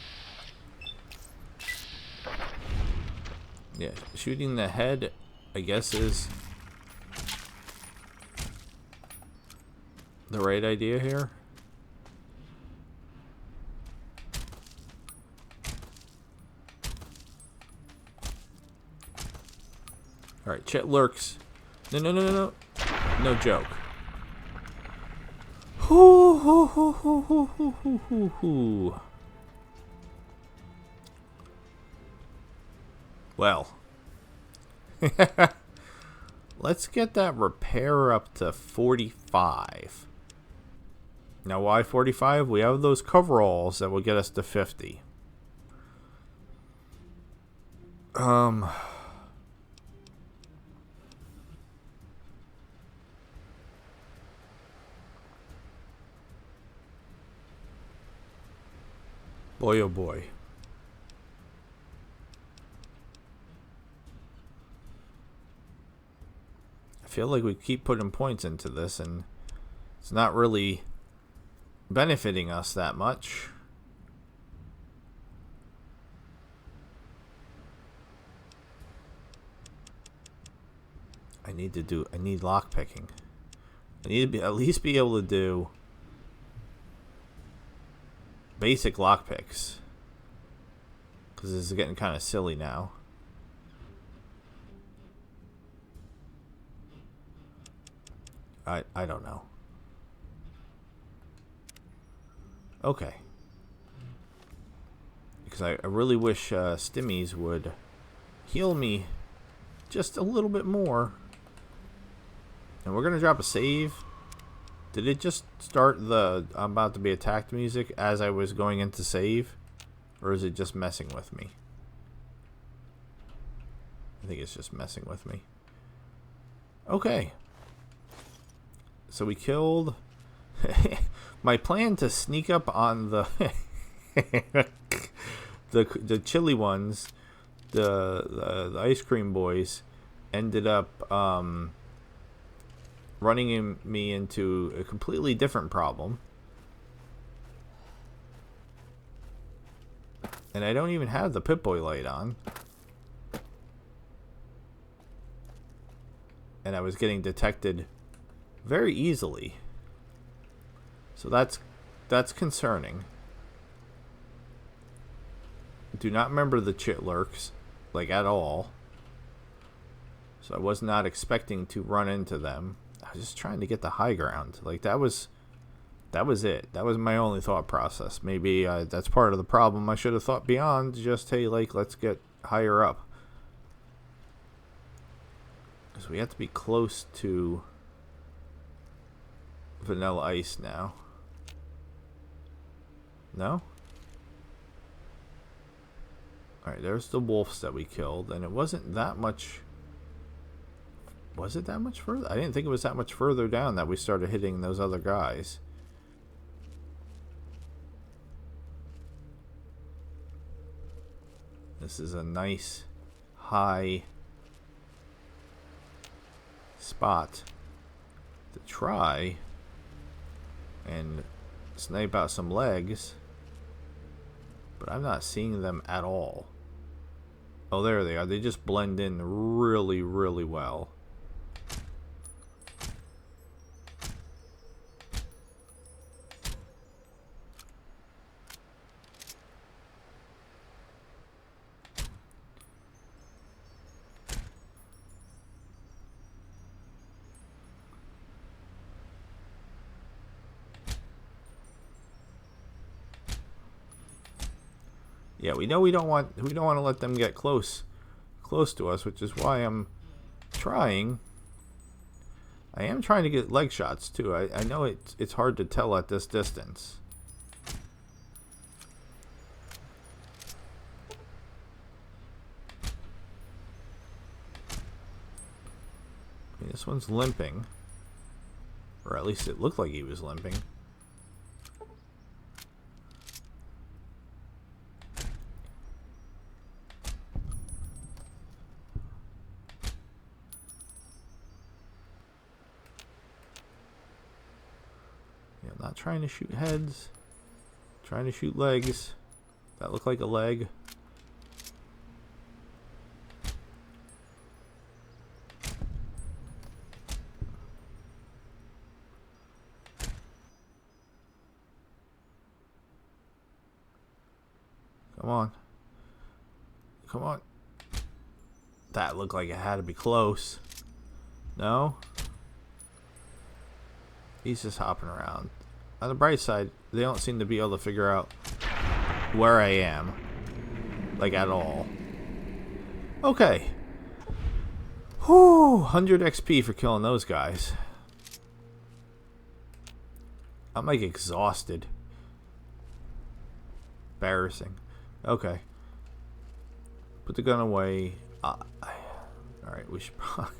A: Yeah, shooting the head, I guess, is the right idea here. Alright, Chet lurks. No, no, no, no, no. No joke. Hoo, hoo, hoo, hoo, hoo, hoo, hoo, hoo, hoo. Well. Let's get that repair up to 45. Now, why 45? We have those coveralls that will get us to 50. Boy, oh boy. I feel like we keep putting points into this, and it's not really benefiting us that much. I need lockpicking. I need to at least be able to do basic lockpicks, because this is getting kind of silly now. I don't know. Okay. Because I really wish Stimmies would heal me just a little bit more. And we're going to drop a save. Did it just start the I'm about to be attacked music as I was going into save? Or is it just messing with me? I think it's just messing with me. Okay. So we killed... My plan to sneak up on the... the chili ones, the ice cream boys, ended up running me into a completely different problem. And I don't even have the Pip-Boy light on. And I was getting detected very easily. So that's concerning. Do not remember the chit lurks, like, at all. So I was not expecting to run into them. I was just trying to get the high ground. Like, that was it. That was my only thought process. Maybe that's part of the problem. I should have thought beyond just, hey, like, let's get higher up. Because we have to be close to Vanilla Ice now. No? Alright, there's the wolves that we killed, and it wasn't that much... Was it that much further? I didn't think it was that much further down that we started hitting those other guys. This is a nice, high spot to try and snipe out some legs. But I'm not seeing them at all. Oh, there they are. They just blend in really, really well. Yeah, we know we don't want to let them get close to us, which is why I'm trying. I am trying to get leg shots too. I know it's hard to tell at this distance. I mean, this one's limping, or at least it looked like he was limping. Not trying to shoot heads, trying to shoot legs. That looked like a leg. Come on. Come on. That looked like it had to be close. No? He's just hopping around. On the bright side, they don't seem to be able to figure out where I am. Like, at all. Okay. Whew, 100 XP for killing those guys. I'm, like, exhausted. Embarrassing. Okay. Put the gun away. Alright, we should probably...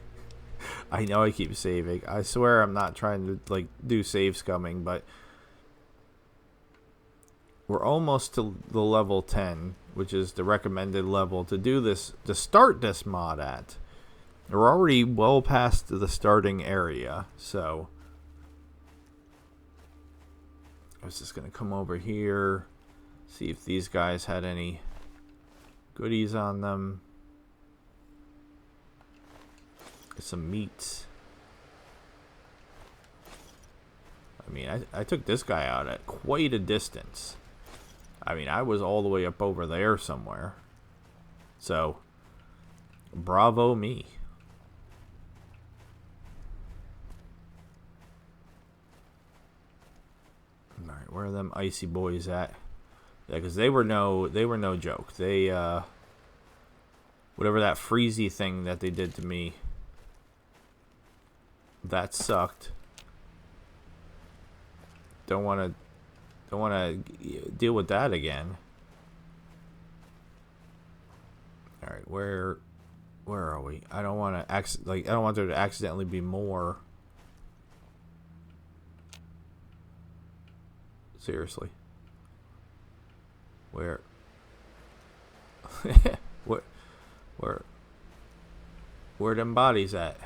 A: I know I keep saving. I swear I'm not trying to, like, do save scumming, but... We're almost to the level 10, which is the recommended level to do this, to start this mod at. We're already well past the starting area, so I was just going to come over here, see if these guys had any goodies on them. Get some meats. I mean, I took this guy out at quite a distance. I mean, I was all the way up over there somewhere. So, bravo me. Alright, where are them icy boys at? Yeah, because they were no joke. They, whatever that freezy thing that they did to me, that sucked. Don't want to deal with that again. All right, where are we? I don't want to I don't want there to accidentally be more. Seriously. Where? What? Where them bodies at?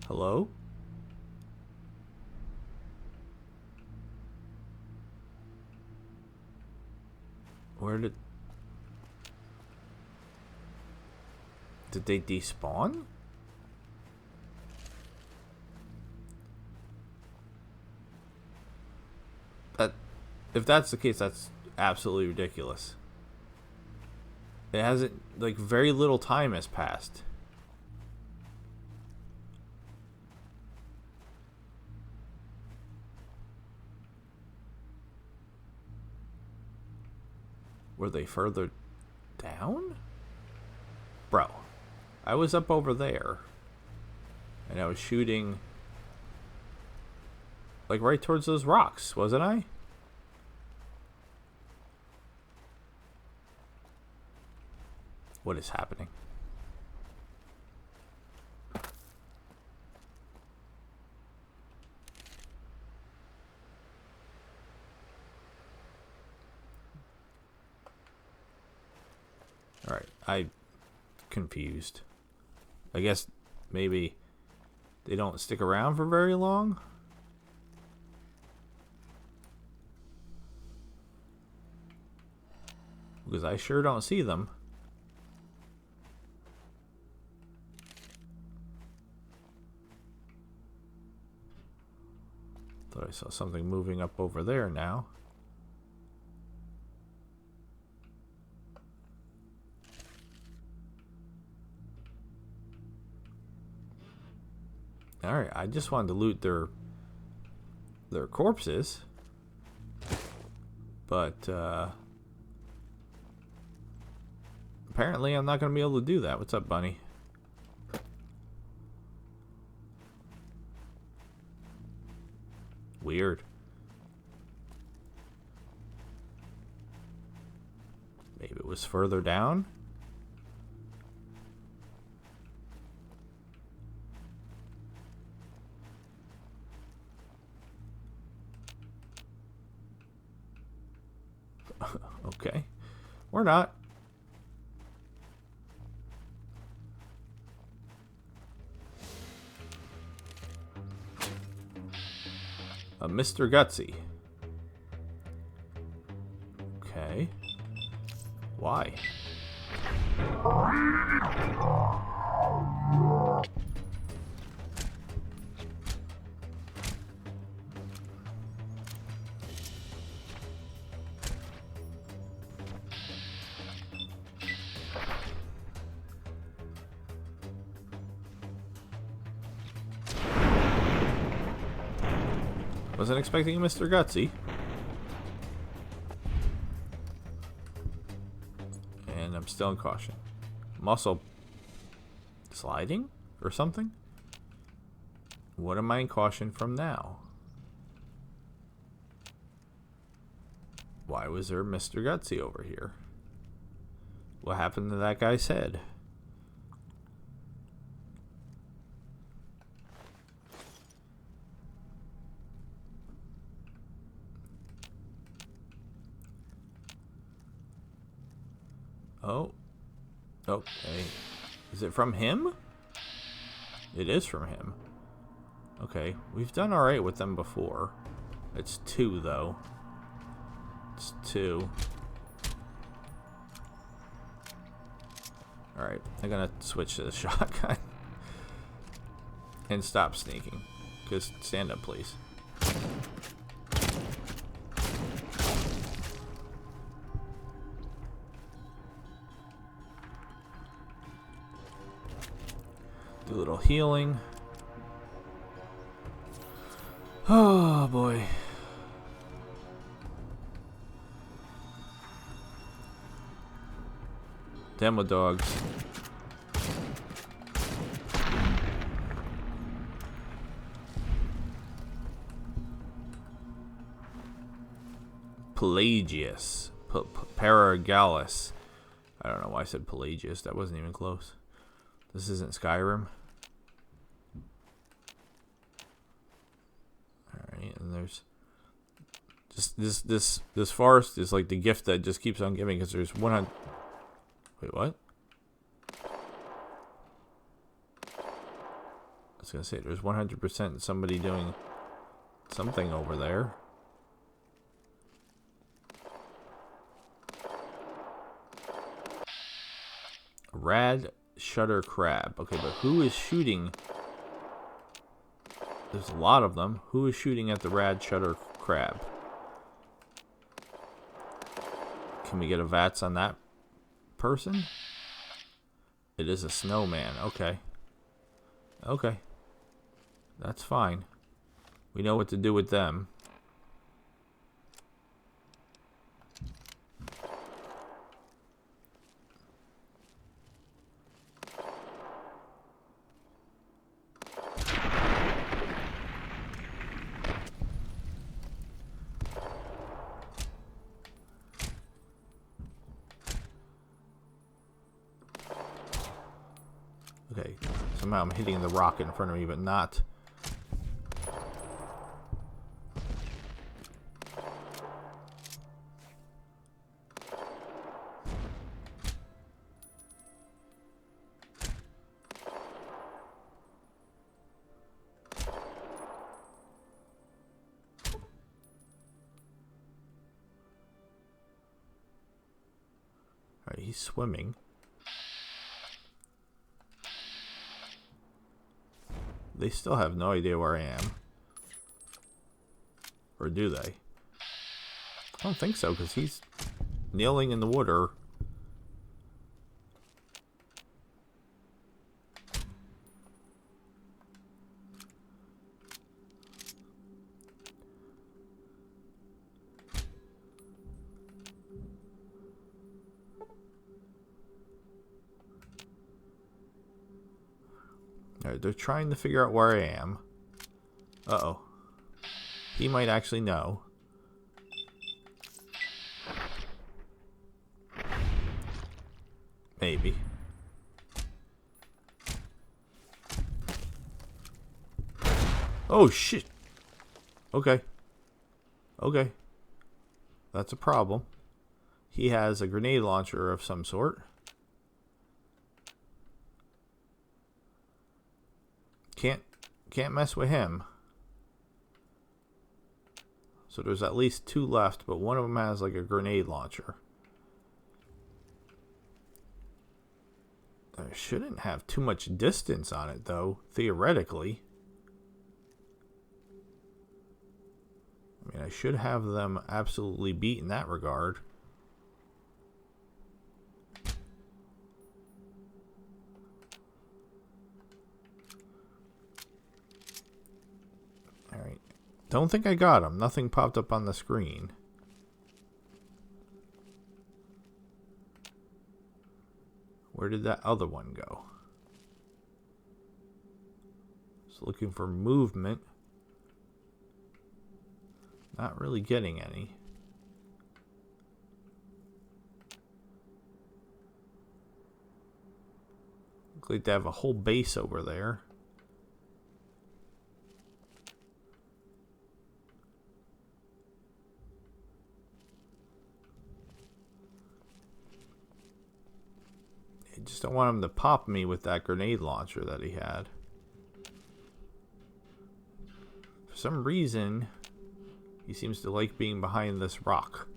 A: Hello? Where did they despawn? If that's the case, that's absolutely ridiculous. It hasn't, like, very little time has passed. Were they further down? Bro, I was up over there. And I was shooting, like, right towards those rocks, wasn't I? What is happening? Alright, I'm confused. I guess maybe they don't stick around for very long? Because I sure don't see them. Thought I saw something moving up over there now. Alright, I just wanted to loot their corpses. But apparently I'm not going to be able to do that. What's up, bunny? Weird. Maybe it was further down? Okay. Or not. Mr. Gutsy. Okay. Why? Wasn't expecting Mr. Gutsy. And I'm still in caution. I'm also sliding or something? What am I in caution from now? Why was there Mr. Gutsy over here? What happened to that guy's head? Oh. Okay. Is it from him? It is from him. Okay. We've done alright with them before. It's 2, though. It's 2. Alright. I'm gonna switch to the shotgun. And stop sneaking. Because stand up, please. Do a little healing. Oh boy. Demo dogs. Pelagius. Paragallus. I don't know why I said Pelagius. That wasn't even close. This isn't Skyrim. Alright, and there's just this forest is like the gift that just keeps on giving, because there's 100. Wait, what? I was gonna say there's 100% somebody doing something over there. Rad shutter crab. Okay, but who is shooting? There's a lot of them. Who is shooting at the rad shutter crab? Can we get a VATS on that person? It is a snowman. Okay. Okay. That's fine. We know what to do with them. Okay, somehow I'm hitting the rock in front of me, but not. Alright, he's swimming. They still have no idea where I am. Or do they? I don't think so, because he's kneeling in the water. Alright, they're trying to figure out where I am. Uh-oh. He might actually know. Maybe. Oh, shit. Okay. Okay. That's a problem. He has a grenade launcher of some sort. Can't mess with him. So there's at least 2 left, but one of them has like a grenade launcher. I shouldn't have too much distance on it, though, theoretically. I mean, I should have them absolutely beat in that regard. Alright. Don't think I got him. Nothing popped up on the screen. Where did that other one go? Just looking for movement. Not really getting any. Looks like they have a whole base over there. just don't want him to pop me with that grenade launcher that he had. For some reason, he seems to like being behind this rock.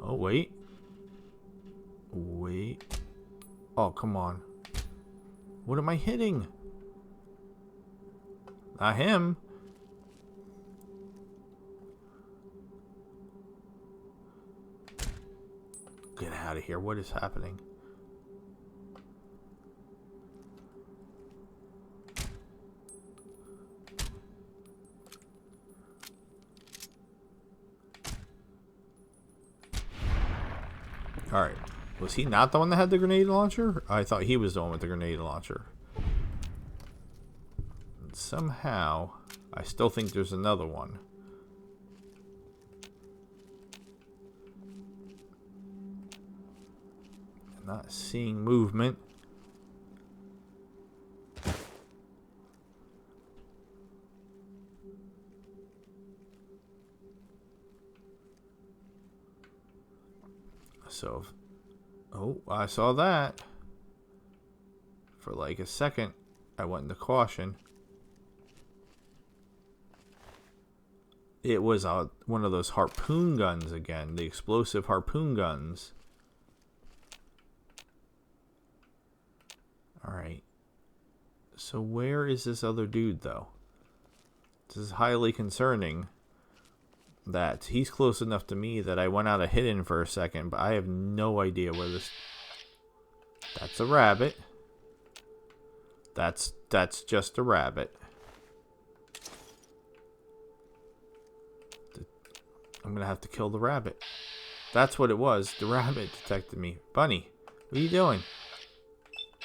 A: Oh, wait. Wait. Oh, come on. What am I hitting? Not him. Get out of here. What is happening? Alright. Was he not the one that had the grenade launcher? I thought he was the one with the grenade launcher. And somehow, I still think there's another one. I'm not seeing movement. So, oh, I saw that. For like a second, I went into caution. It was one of those harpoon guns again, the explosive harpoon guns. Alright. So where is this other dude, though? This is highly concerning. That he's close enough to me that I went out of hidden for a second, but I have no idea where this... That's a rabbit. That's just a rabbit. I'm gonna have to kill the rabbit. That's what it was. The rabbit detected me. Bunny, what are you doing?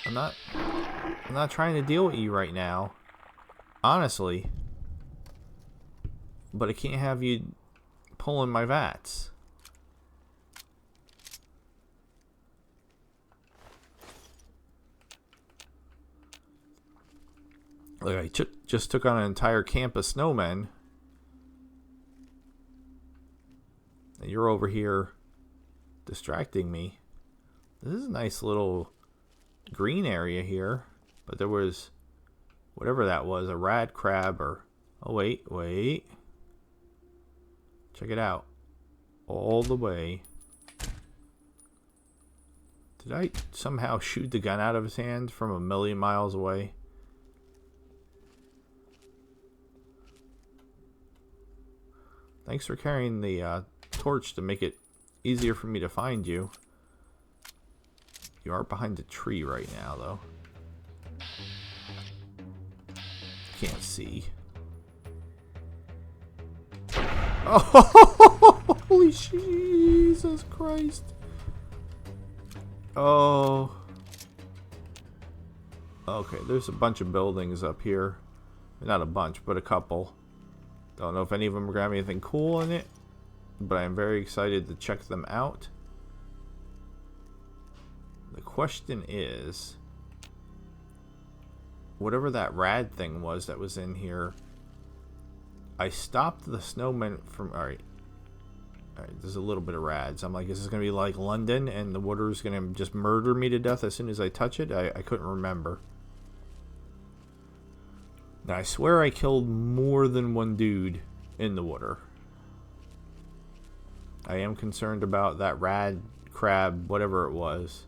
A: I'm not trying to deal with you right now. Honestly. But I can't have you pulling my vats. Like I just took on an entire camp of snowmen. And you're over here distracting me. This is a nice little green area here. But there was, whatever that was, a rad crab or... Oh, wait. Check it out. All the way. Did I somehow shoot the gun out of his hand from a million miles away? Thanks for carrying the torch to make it easier for me to find you. You are behind a tree right now, though. Can't see. Oh, holy Jesus Christ. Oh. Okay, there's a bunch of buildings up here. Not a bunch, but a couple. Don't know if any of them are going to have anything cool in it, but I'm very excited to check them out. The question is, whatever that rad thing was that was in here, I stopped the snowman from... Alright, there's a little bit of rads. I'm like, is this going to be like London and the water is going to just murder me to death as soon as I touch it? I couldn't remember. Now, I swear I killed more than one dude in the water. I am concerned about that rad crab, whatever it was.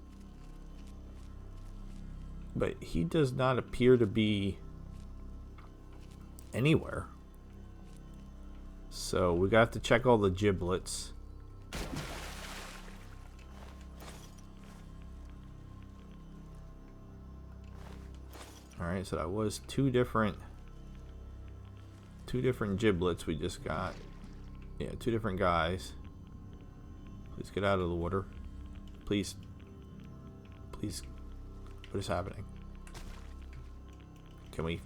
A: But he does not appear to be anywhere. So we got to check all the giblets. Alright, so that was two different giblets we just got. Yeah, two different guys. Please get out of the water. Please. Please. What is happening? Can we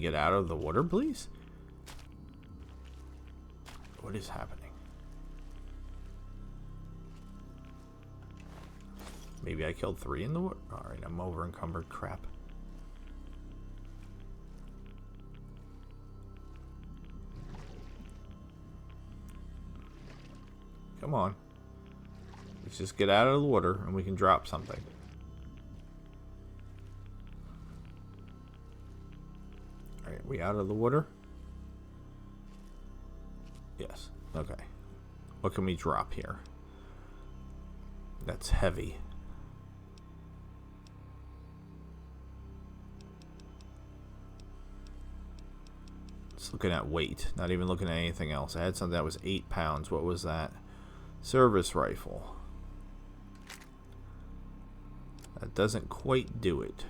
A: get out of the water, please? What is happening? Maybe I killed 3 in the water. Alright, I'm over encumbered. Crap. Come on. Let's just get out of the water and we can drop something. Alright, we out of the water? Yes. Okay. What can we drop here? That's heavy. Just looking at weight, not even looking at anything else. I had something that was 8 pounds. What was that? Service rifle. That doesn't quite do it.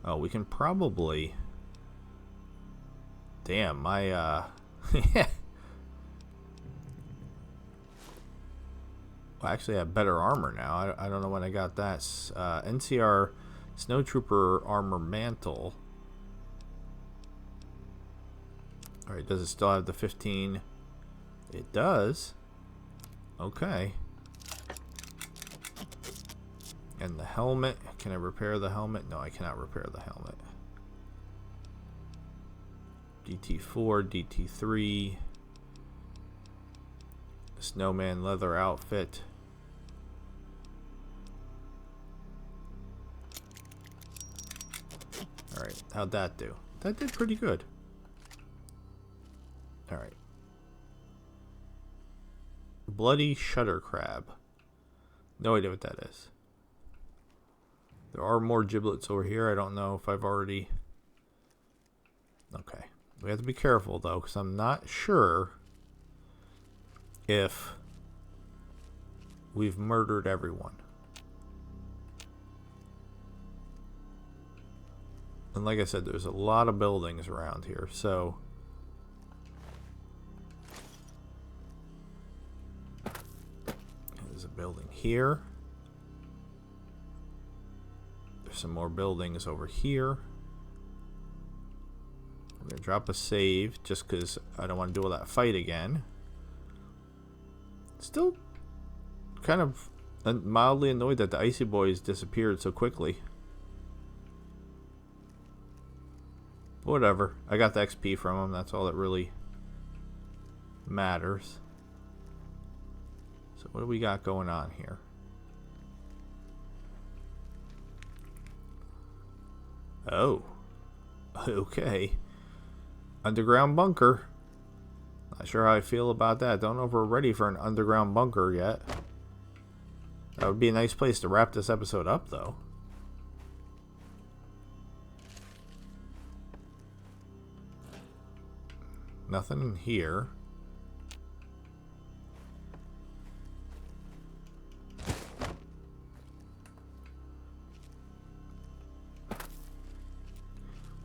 A: Oh, we can probably... Damn, my, yeah. Well, actually, I have better armor now. I don't know when I got that. NCR Snowtrooper Armor Mantle. Alright, does it still have the 15? It does. Okay. And the helmet. Can I repair the helmet? No, I cannot repair the helmet. DT4, DT3. Snowman leather outfit. Alright, how'd that do? That did pretty good. Alright. Bloody shutter crab. No idea what that is. There are more giblets over here. I don't know if I've already... Okay. We have to be careful, though, because I'm not sure if we've murdered everyone. And like I said, there's a lot of buildings around here, so... There's a building here. There's some more buildings over here. I'm going to drop a save just because I don't want to do all that fight again. Still kind of mildly annoyed that the Icy Boys disappeared so quickly. Whatever. I got the XP from them. That's all that really matters. So what do we got going on here? Oh. Okay. Underground bunker. Not sure how I feel about that. Don't know if we're ready for an underground bunker yet. That would be a nice place to wrap this episode up, though. Nothing in here.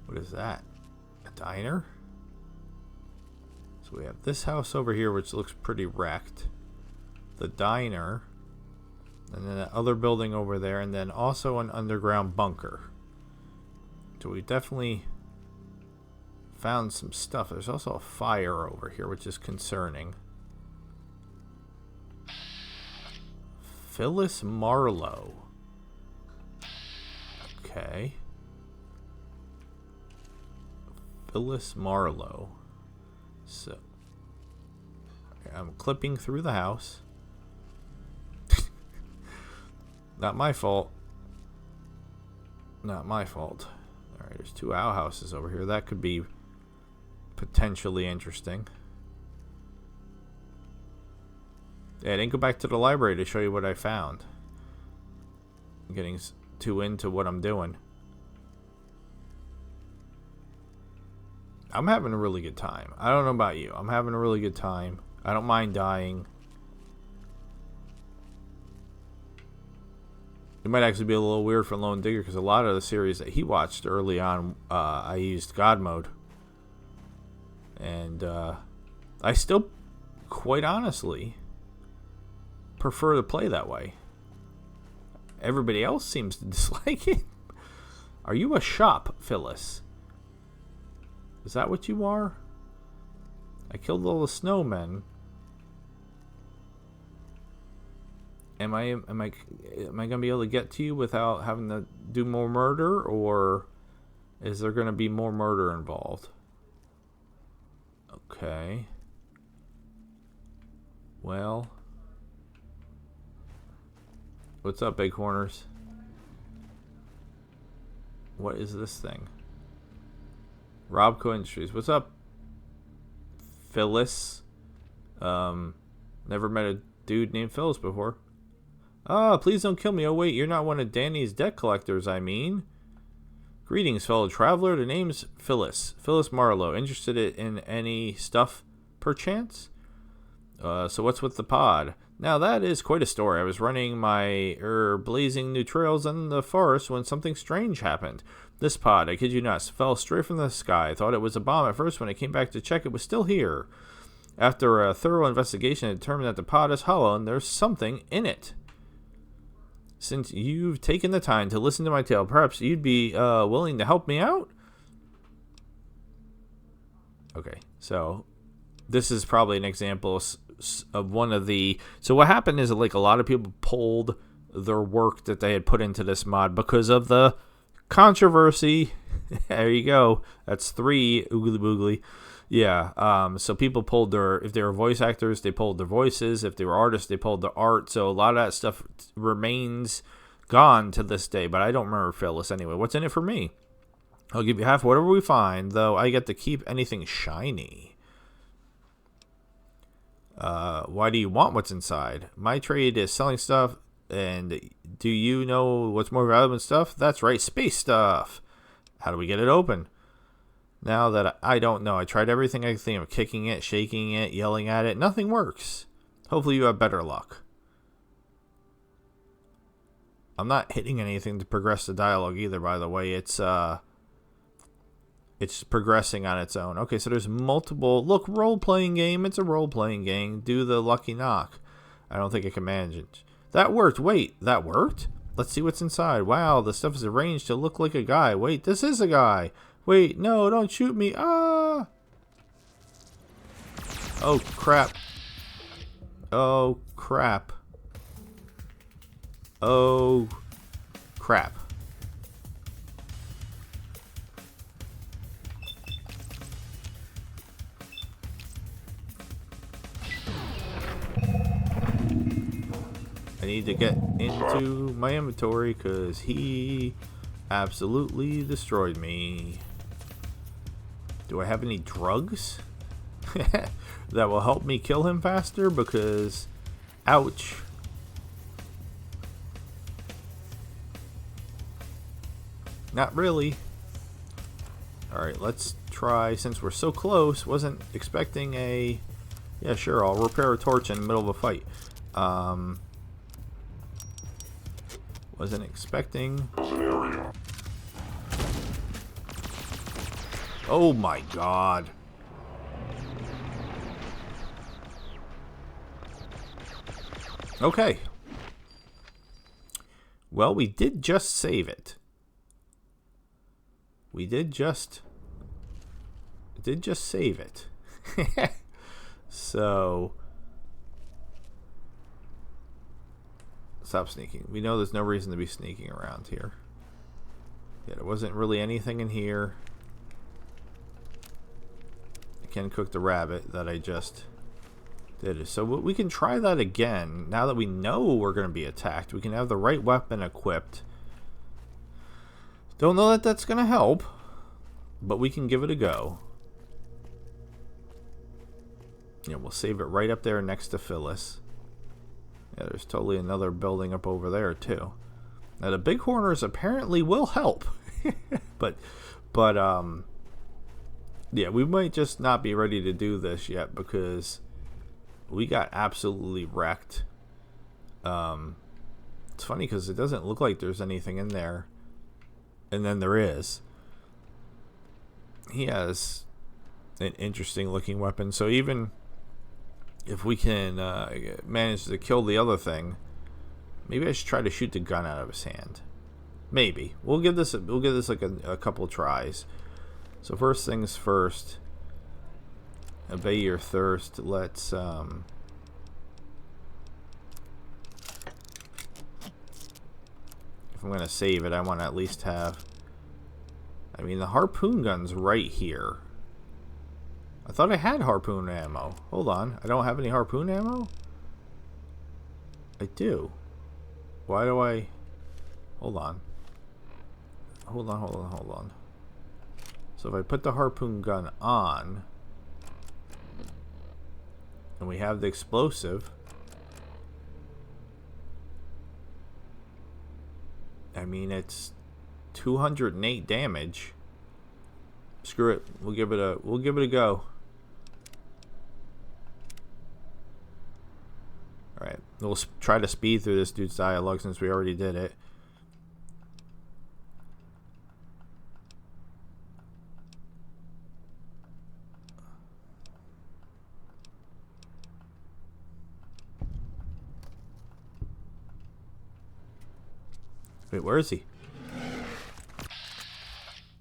A: What is that? A diner? So we have this house over here, which looks pretty wrecked. The diner. And then that other building over there. And then also an underground bunker. So we definitely found some stuff. There's also a fire over here, which is concerning. Phyllis Marlowe. Okay. Phyllis Marlowe. So I'm clipping through the house. Not my fault. Not my fault. Alright, there's 2 outhouses over here. That could be potentially interesting. Yeah, I didn't go back to the library to show you what I found. I'm getting too into what I'm doing. I'm having a really good time. I don't know about you. I'm having a really good time. I don't mind dying. It might actually be a little weird for Lone Digger because a lot of the series that he watched early on, I used God mode. And I still, quite honestly, prefer to play that way. Everybody else seems to dislike it. Are you a shop, Phyllis? Is that what you are? I killed all the snowmen. Am I gonna be able to get to you without having to do more murder, or is there gonna be more murder involved? Okay. Well, What's up, Big Horners? What is this thing? Robco Industries. What's up, Phyllis? Never met a dude named Phyllis before. Ah, please don't kill me. Oh, wait, you're not one of Danny's debt collectors, I mean. Greetings, fellow traveler. The name's Phyllis. Phyllis Marlowe. Interested in any stuff, perchance? So what's with the pod? Now, that is quite a story. I was running my, blazing new trails in the forest when something strange happened. This pod, I kid you not, fell straight from the sky. I thought it was a bomb at first. When I came back to check, it was still here. After a thorough investigation, I determined that the pod is hollow and there's something in it. Since you've taken the time to listen to my tale, perhaps you'd be willing to help me out? Okay, so this is probably an example of one of the... So what happened is, like, a lot of people pulled their work that they had put into this mod because of the controversy. There you go. That's 3 oogly boogly. Yeah, so people pulled their, if they were voice actors, they pulled their voices. If they were artists, they pulled their art. So a lot of that stuff remains gone to this day, but I don't remember Phyllis anyway. What's in it for me? I'll give you half whatever we find, though I get to keep anything shiny. Why do you want what's inside? My trade is selling stuff, and do you know what's more valuable than stuff? That's right, space stuff. How do we get it open? Now that I don't know, I tried everything I could think of, kicking it, shaking it, yelling at it. Nothing works. Hopefully you have better luck. I'm not hitting anything to progress the dialogue either, by the way. It's progressing on its own. Okay, so there's multiple... Look, role-playing game. It's a role-playing game. Do the lucky knock. I don't think I can manage it. That worked. Wait, that worked? Let's see what's inside. Wow, the stuff is arranged to look like a guy. Wait, this is a guy. Wait, no, don't shoot me. Ah! Oh, crap. Oh, crap. Oh, crap. I need to get into my inventory because he absolutely destroyed me. Do I have any drugs that will help me kill him faster? Because, ouch. Not really. Alright, let's try, since we're so close. Wasn't expecting a... Yeah, sure, I'll repair a torch in the middle of a fight. Wasn't expecting... Oh my god. Okay. Well, we did just save it. We did just save it. So stop sneaking. We know there's no reason to be sneaking around here. Yeah, there wasn't really anything in here. I can cook the rabbit that I just did. So we can try that again. Now that we know we're going to be attacked, we can have the right weapon equipped. Don't know that that's going to help, but we can give it a go. Yeah, we'll save it right up there next to Phyllis. Yeah, there's totally another building up over there too. Now the big horners apparently will help. but yeah, we might just not be ready to do this yet because we got absolutely wrecked. It's funny because it doesn't look like there's anything in there. And then there is. He has an interesting looking weapon. So even if we can manage to kill the other thing, maybe I should try to shoot the gun out of his hand. Maybe we'll give this like a couple tries. So first things first, obey your thirst. Let's if I'm gonna save it, I want to at least have. I mean, the harpoon gun's right here. I thought I had harpoon ammo. Hold on, I don't have any harpoon ammo. I do. Why do I... Hold on. Hold on. So if I put the harpoon gun on, and we have the explosive, I mean, it's 208 damage. Screw it. We'll give it a go. Alright. We'll try to speed through this dude's dialogue since we already did it. Wait, where is he?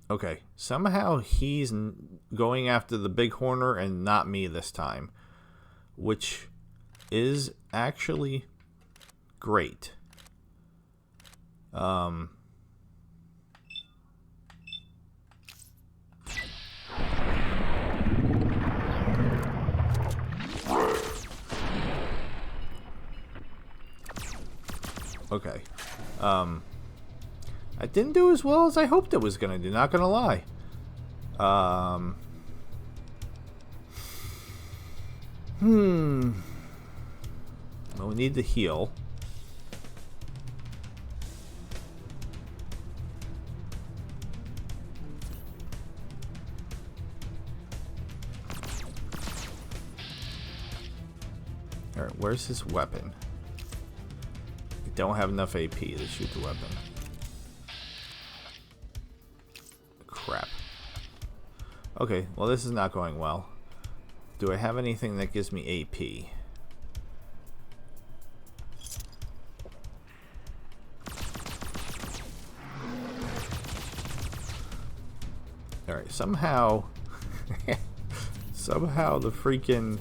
A: Okay, somehow he's going after the big horner and not me this time, which is actually great. Okay. I didn't do as well as I hoped it was gonna do, not gonna lie. Well, we need to heal. Alright, where's his weapon? I don't have enough AP to shoot the weapon. Crap. Okay, well this is not going well. Do I have anything that gives me AP? Alright, somehow the freaking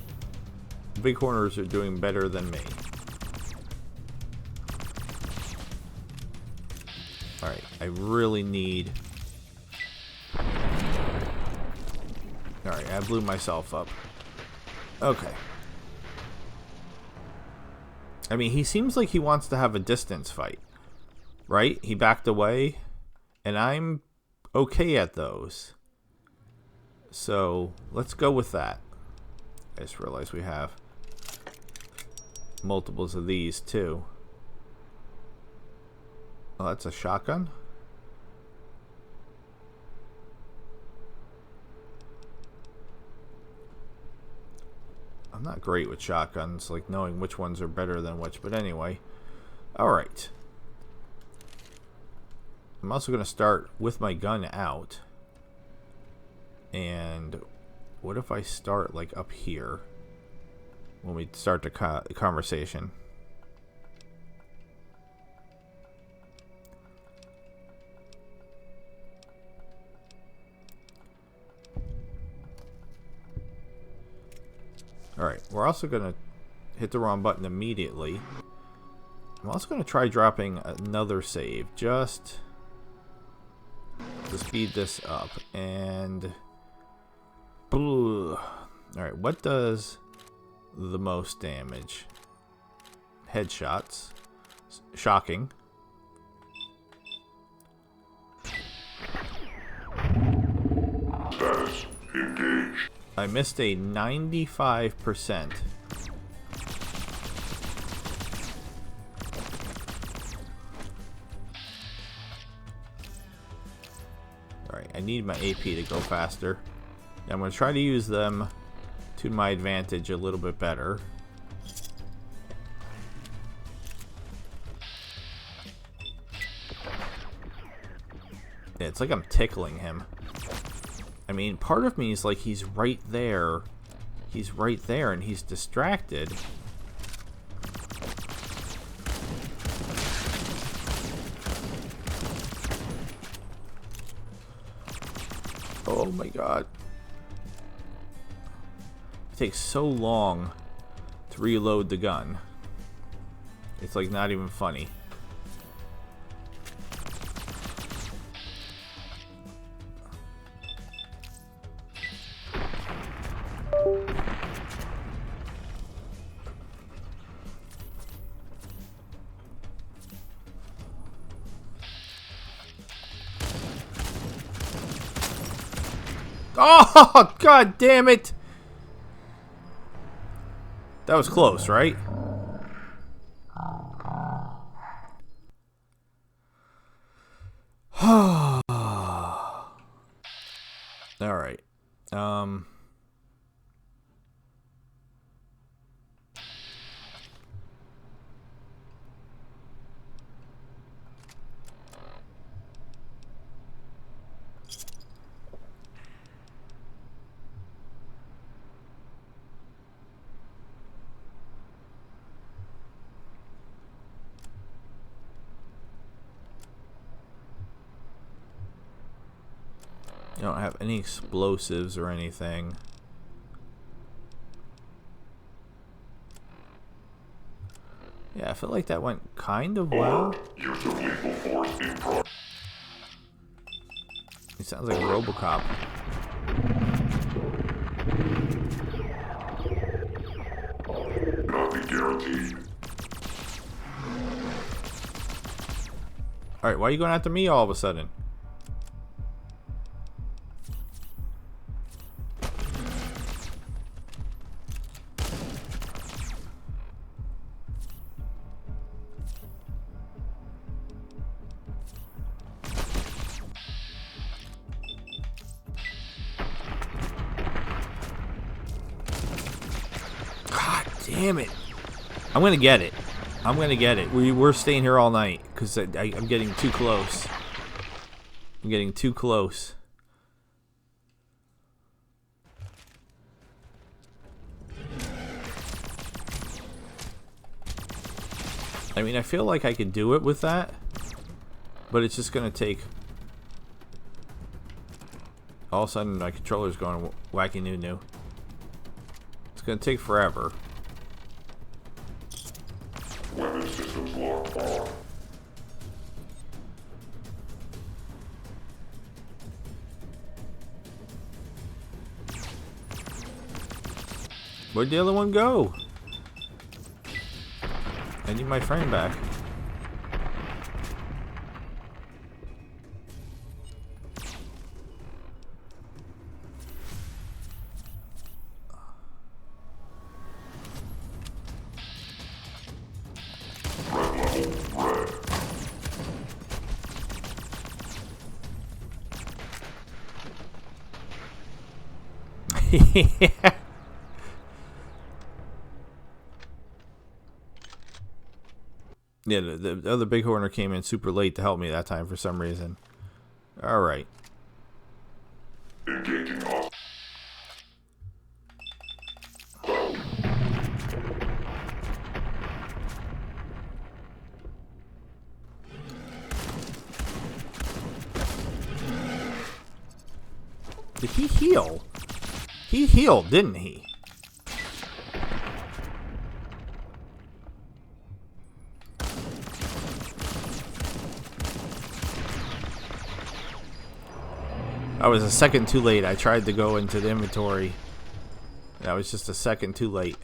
A: big horners are doing better than me. Alright, I really need... Alright, I blew myself up. Okay. I mean, he seems like he wants to have a distance fight. Right? He backed away. And I'm okay at those. So, let's go with that. I just realized we have multiples of these, too. Oh, that's a shotgun? I'm not great with shotguns, like knowing which ones are better than which, but anyway. Alright. I'm also going to start with my gun out. And what if I start like up here when we start the conversation? Alright, we're also going to hit the wrong button immediately. I'm also going to try dropping another save just to speed this up. And... Alright, what does the most damage? Headshots. Shocking.
B: Status engaged.
A: I missed a 95%. Alright, I need my AP to go faster. I'm going to try to use them to my advantage a little bit better. Yeah, it's like I'm tickling him. I mean, part of me is like, he's right there. He's right there and he's distracted. Oh my god. It takes so long to reload the gun. It's like not even funny. Oh, god damn it! That was close, right? Alright. You don't have any explosives or anything. Yeah, I feel like that went kind of well.
B: Use of lethal force in progress.
A: He sounds like a Robocop.
B: Not be guaranteed.
A: Alright, why are you going after me all of a sudden? God damn it. I'm gonna get it. I'm gonna get it. We're staying here all night because I'm getting too close. I'm getting too close. I mean, I feel like I could do it with that, but it's just gonna take. All of a sudden, my controller's going wacky new. It's gonna take forever.
B: Weapon systems locked on.
A: Where'd the other one go? I need my frame back. Yeah. Yeah, the other big horner came in super late to help me that time for some reason. Alright.
B: Engaging us.
A: Did he heal? He healed, didn't he? I was a second too late. I tried to go into the inventory. I was just a second too late.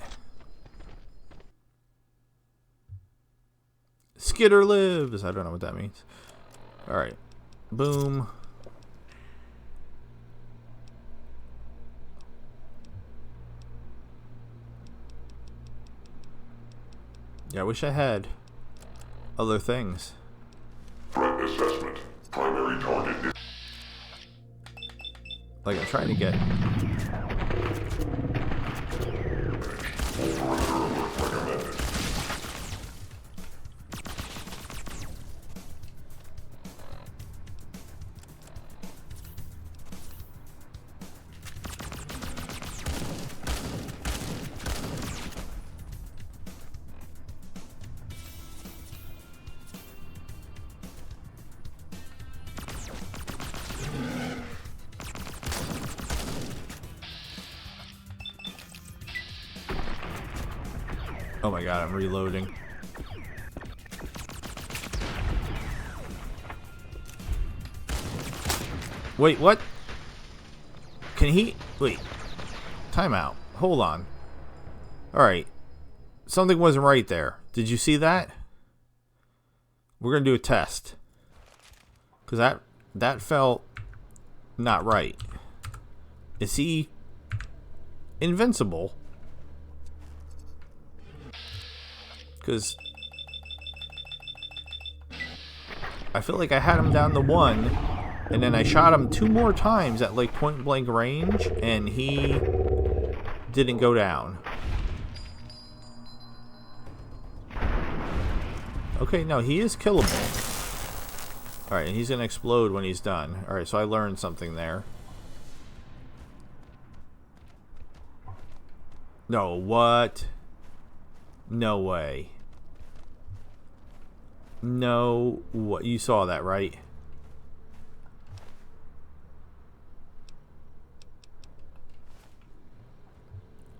A: Skidder lives. I don't know what that means. Alright. Boom. Yeah, I wish I had other things.
B: Threat assessment. Primary target is
A: Like I'm trying to get.
B: full perimeter alert recommended.
A: Oh my god, I'm reloading. Wait, what? Can he? Wait. Timeout. Hold on. Alright. Something wasn't right there. Did you see that? We're gonna do a test. Because that felt not right. Is he invincible? Because I feel like I had him down to 1, and then I shot him 2 more times at like point blank range, and he didn't go down. Okay, no, he is killable. Alright, and he's going to explode when he's done. Alright, so I learned something there. No, what? No way. No, what? You saw that, right?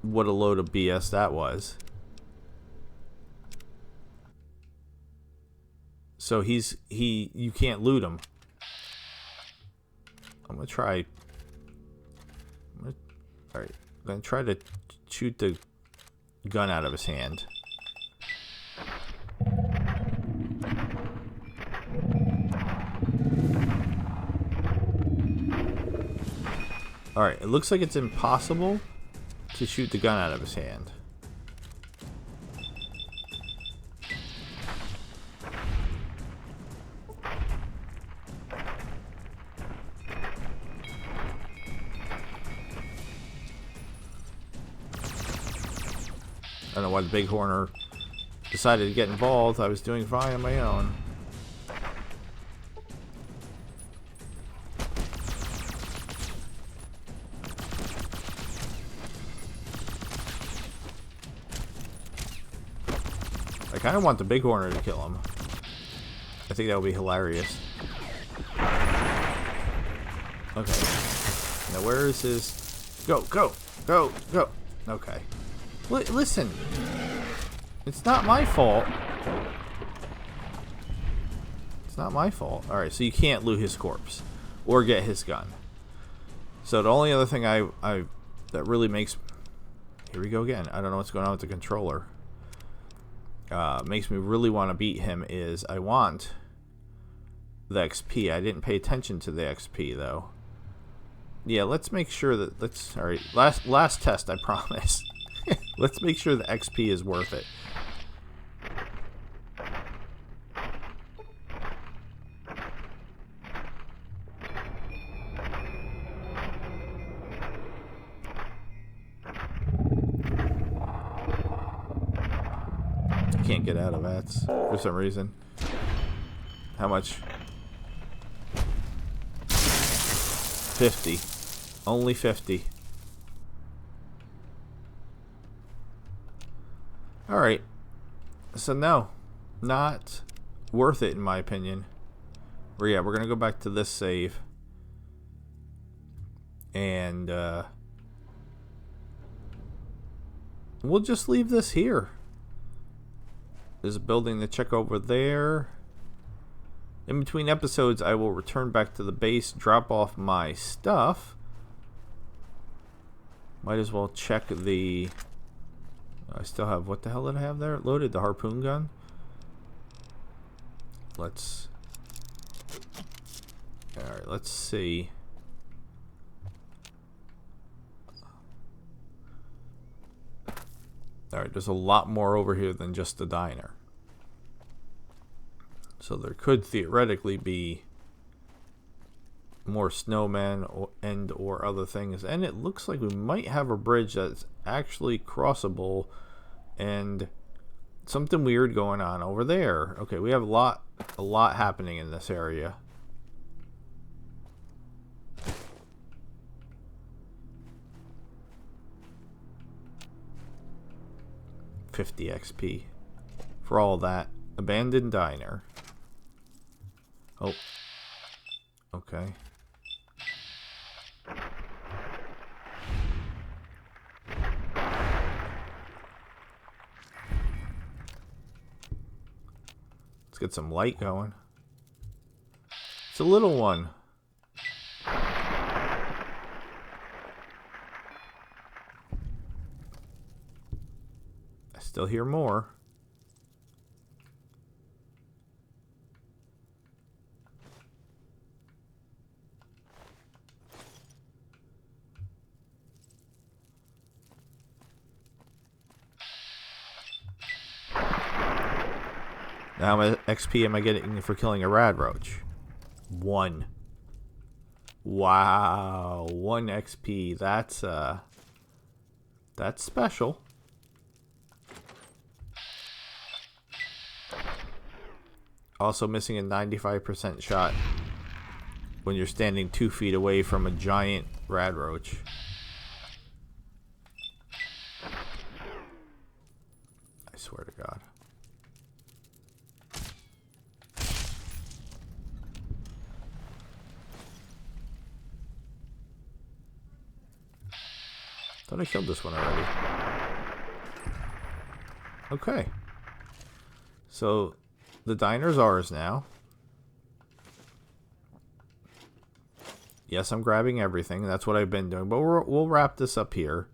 A: What a load of BS that was. So you can't loot him. I'm gonna try. Alright, I'm gonna try to shoot the gun out of his hand. Alright, it looks like it's impossible to shoot the gun out of his hand. I don't know why the Bighorner decided to get involved. I was doing fine on my own. I kind of want the Bighorner to kill him. I think that would be hilarious. Okay. Now where is his... Go, go, go, go. Okay. Listen. It's not my fault. It's not my fault. Alright, so you can't loot his corpse. Or get his gun. So the only other thing that really makes... Here we go again. I don't know what's going on with the controller. Makes me really want to beat him is I want the XP. I didn't pay attention to the XP though. Yeah, let's make sure that alright, last test, I promise. Let's make sure the XP is worth it. Can't get out of that for some reason. How much? 50. Only 50. Alright. So no. Not worth it in my opinion. But yeah, we're gonna go back to this save. And we'll just leave this here. There's a building to check over there. In between episodes, I will return back to the base, drop off my stuff. Might as well check the... I still have... What the hell did I have there? Loaded the harpoon gun. Let's... Alright, let's see. Alright, there's a lot more over here than just the diner. So there could theoretically be more snowmen or other things. And it looks like we might have a bridge that's actually crossable and something weird going on over there. Okay, we have a lot happening in this area. $50 XP for all that. Abandoned diner. Oh. Okay. Let's get some light going. It's a little one. Still hear more. How much XP am I getting for killing a rad roach? 1. Wow, 1 XP. That's special. Also missing a 95% shot when you're standing 2 feet away from a giant rad roach. I swear to God. Thought I killed this one already. Okay. So the diner's ours now. Yes, I'm grabbing everything. That's what I've been doing. But we'll wrap this up here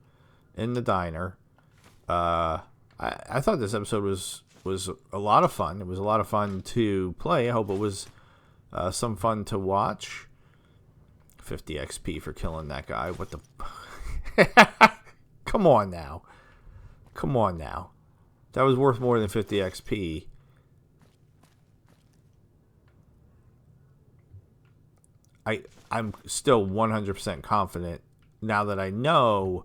A: in the diner. I thought this episode was a lot of fun. It was a lot of fun to play. I hope it was some fun to watch. 50 XP for killing that guy. What the... Come on now. Come on now. That was worth more than 50 XP. I'm still 100% confident now that I know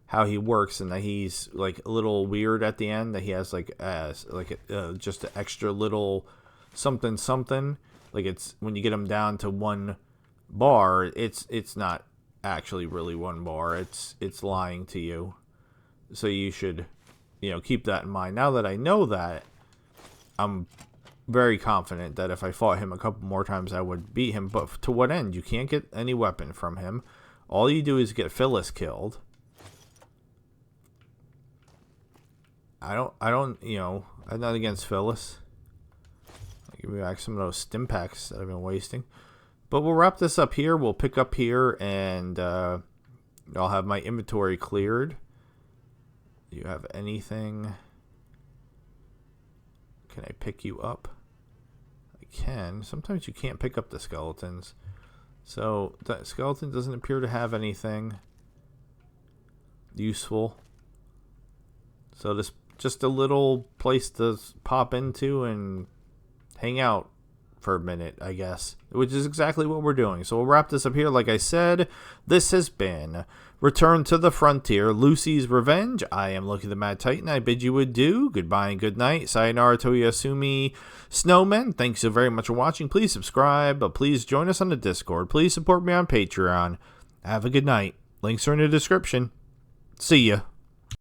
A: how he works and that he's like a little weird at the end, that he has like just an extra little something. Like it's when you get him down to 1 bar, it's not actually really 1 bar. It's lying to you. So you should, keep that in mind. Now that I know that, I'm very confident that if I fought him a couple more times, I would beat him. But to what end? You can't get any weapon from him. All you do is get Phyllis killed. I don't, I'm not against Phyllis. I'll give me back some of those stim packs that I've been wasting. But we'll wrap this up here. We'll pick up here, and I'll have my inventory cleared. Do you have anything? Can I pick you up? I can. Sometimes you can't pick up the skeletons. So that skeleton doesn't appear to have anything useful. So this just a little place to pop into and hang out for a minute, I guess, which is exactly what we're doing. So we'll wrap this up here. Like I said, this has been Return to the Frontier, Lucy's Revenge. I am Loki the Mad Titan. I bid you adieu, goodbye and good night. Sayonara Toyasumi Snowmen. Thanks so very much for watching. Please subscribe, but please join us on the Discord. Please support me on Patreon. Have a good night. Links are in the description. See ya.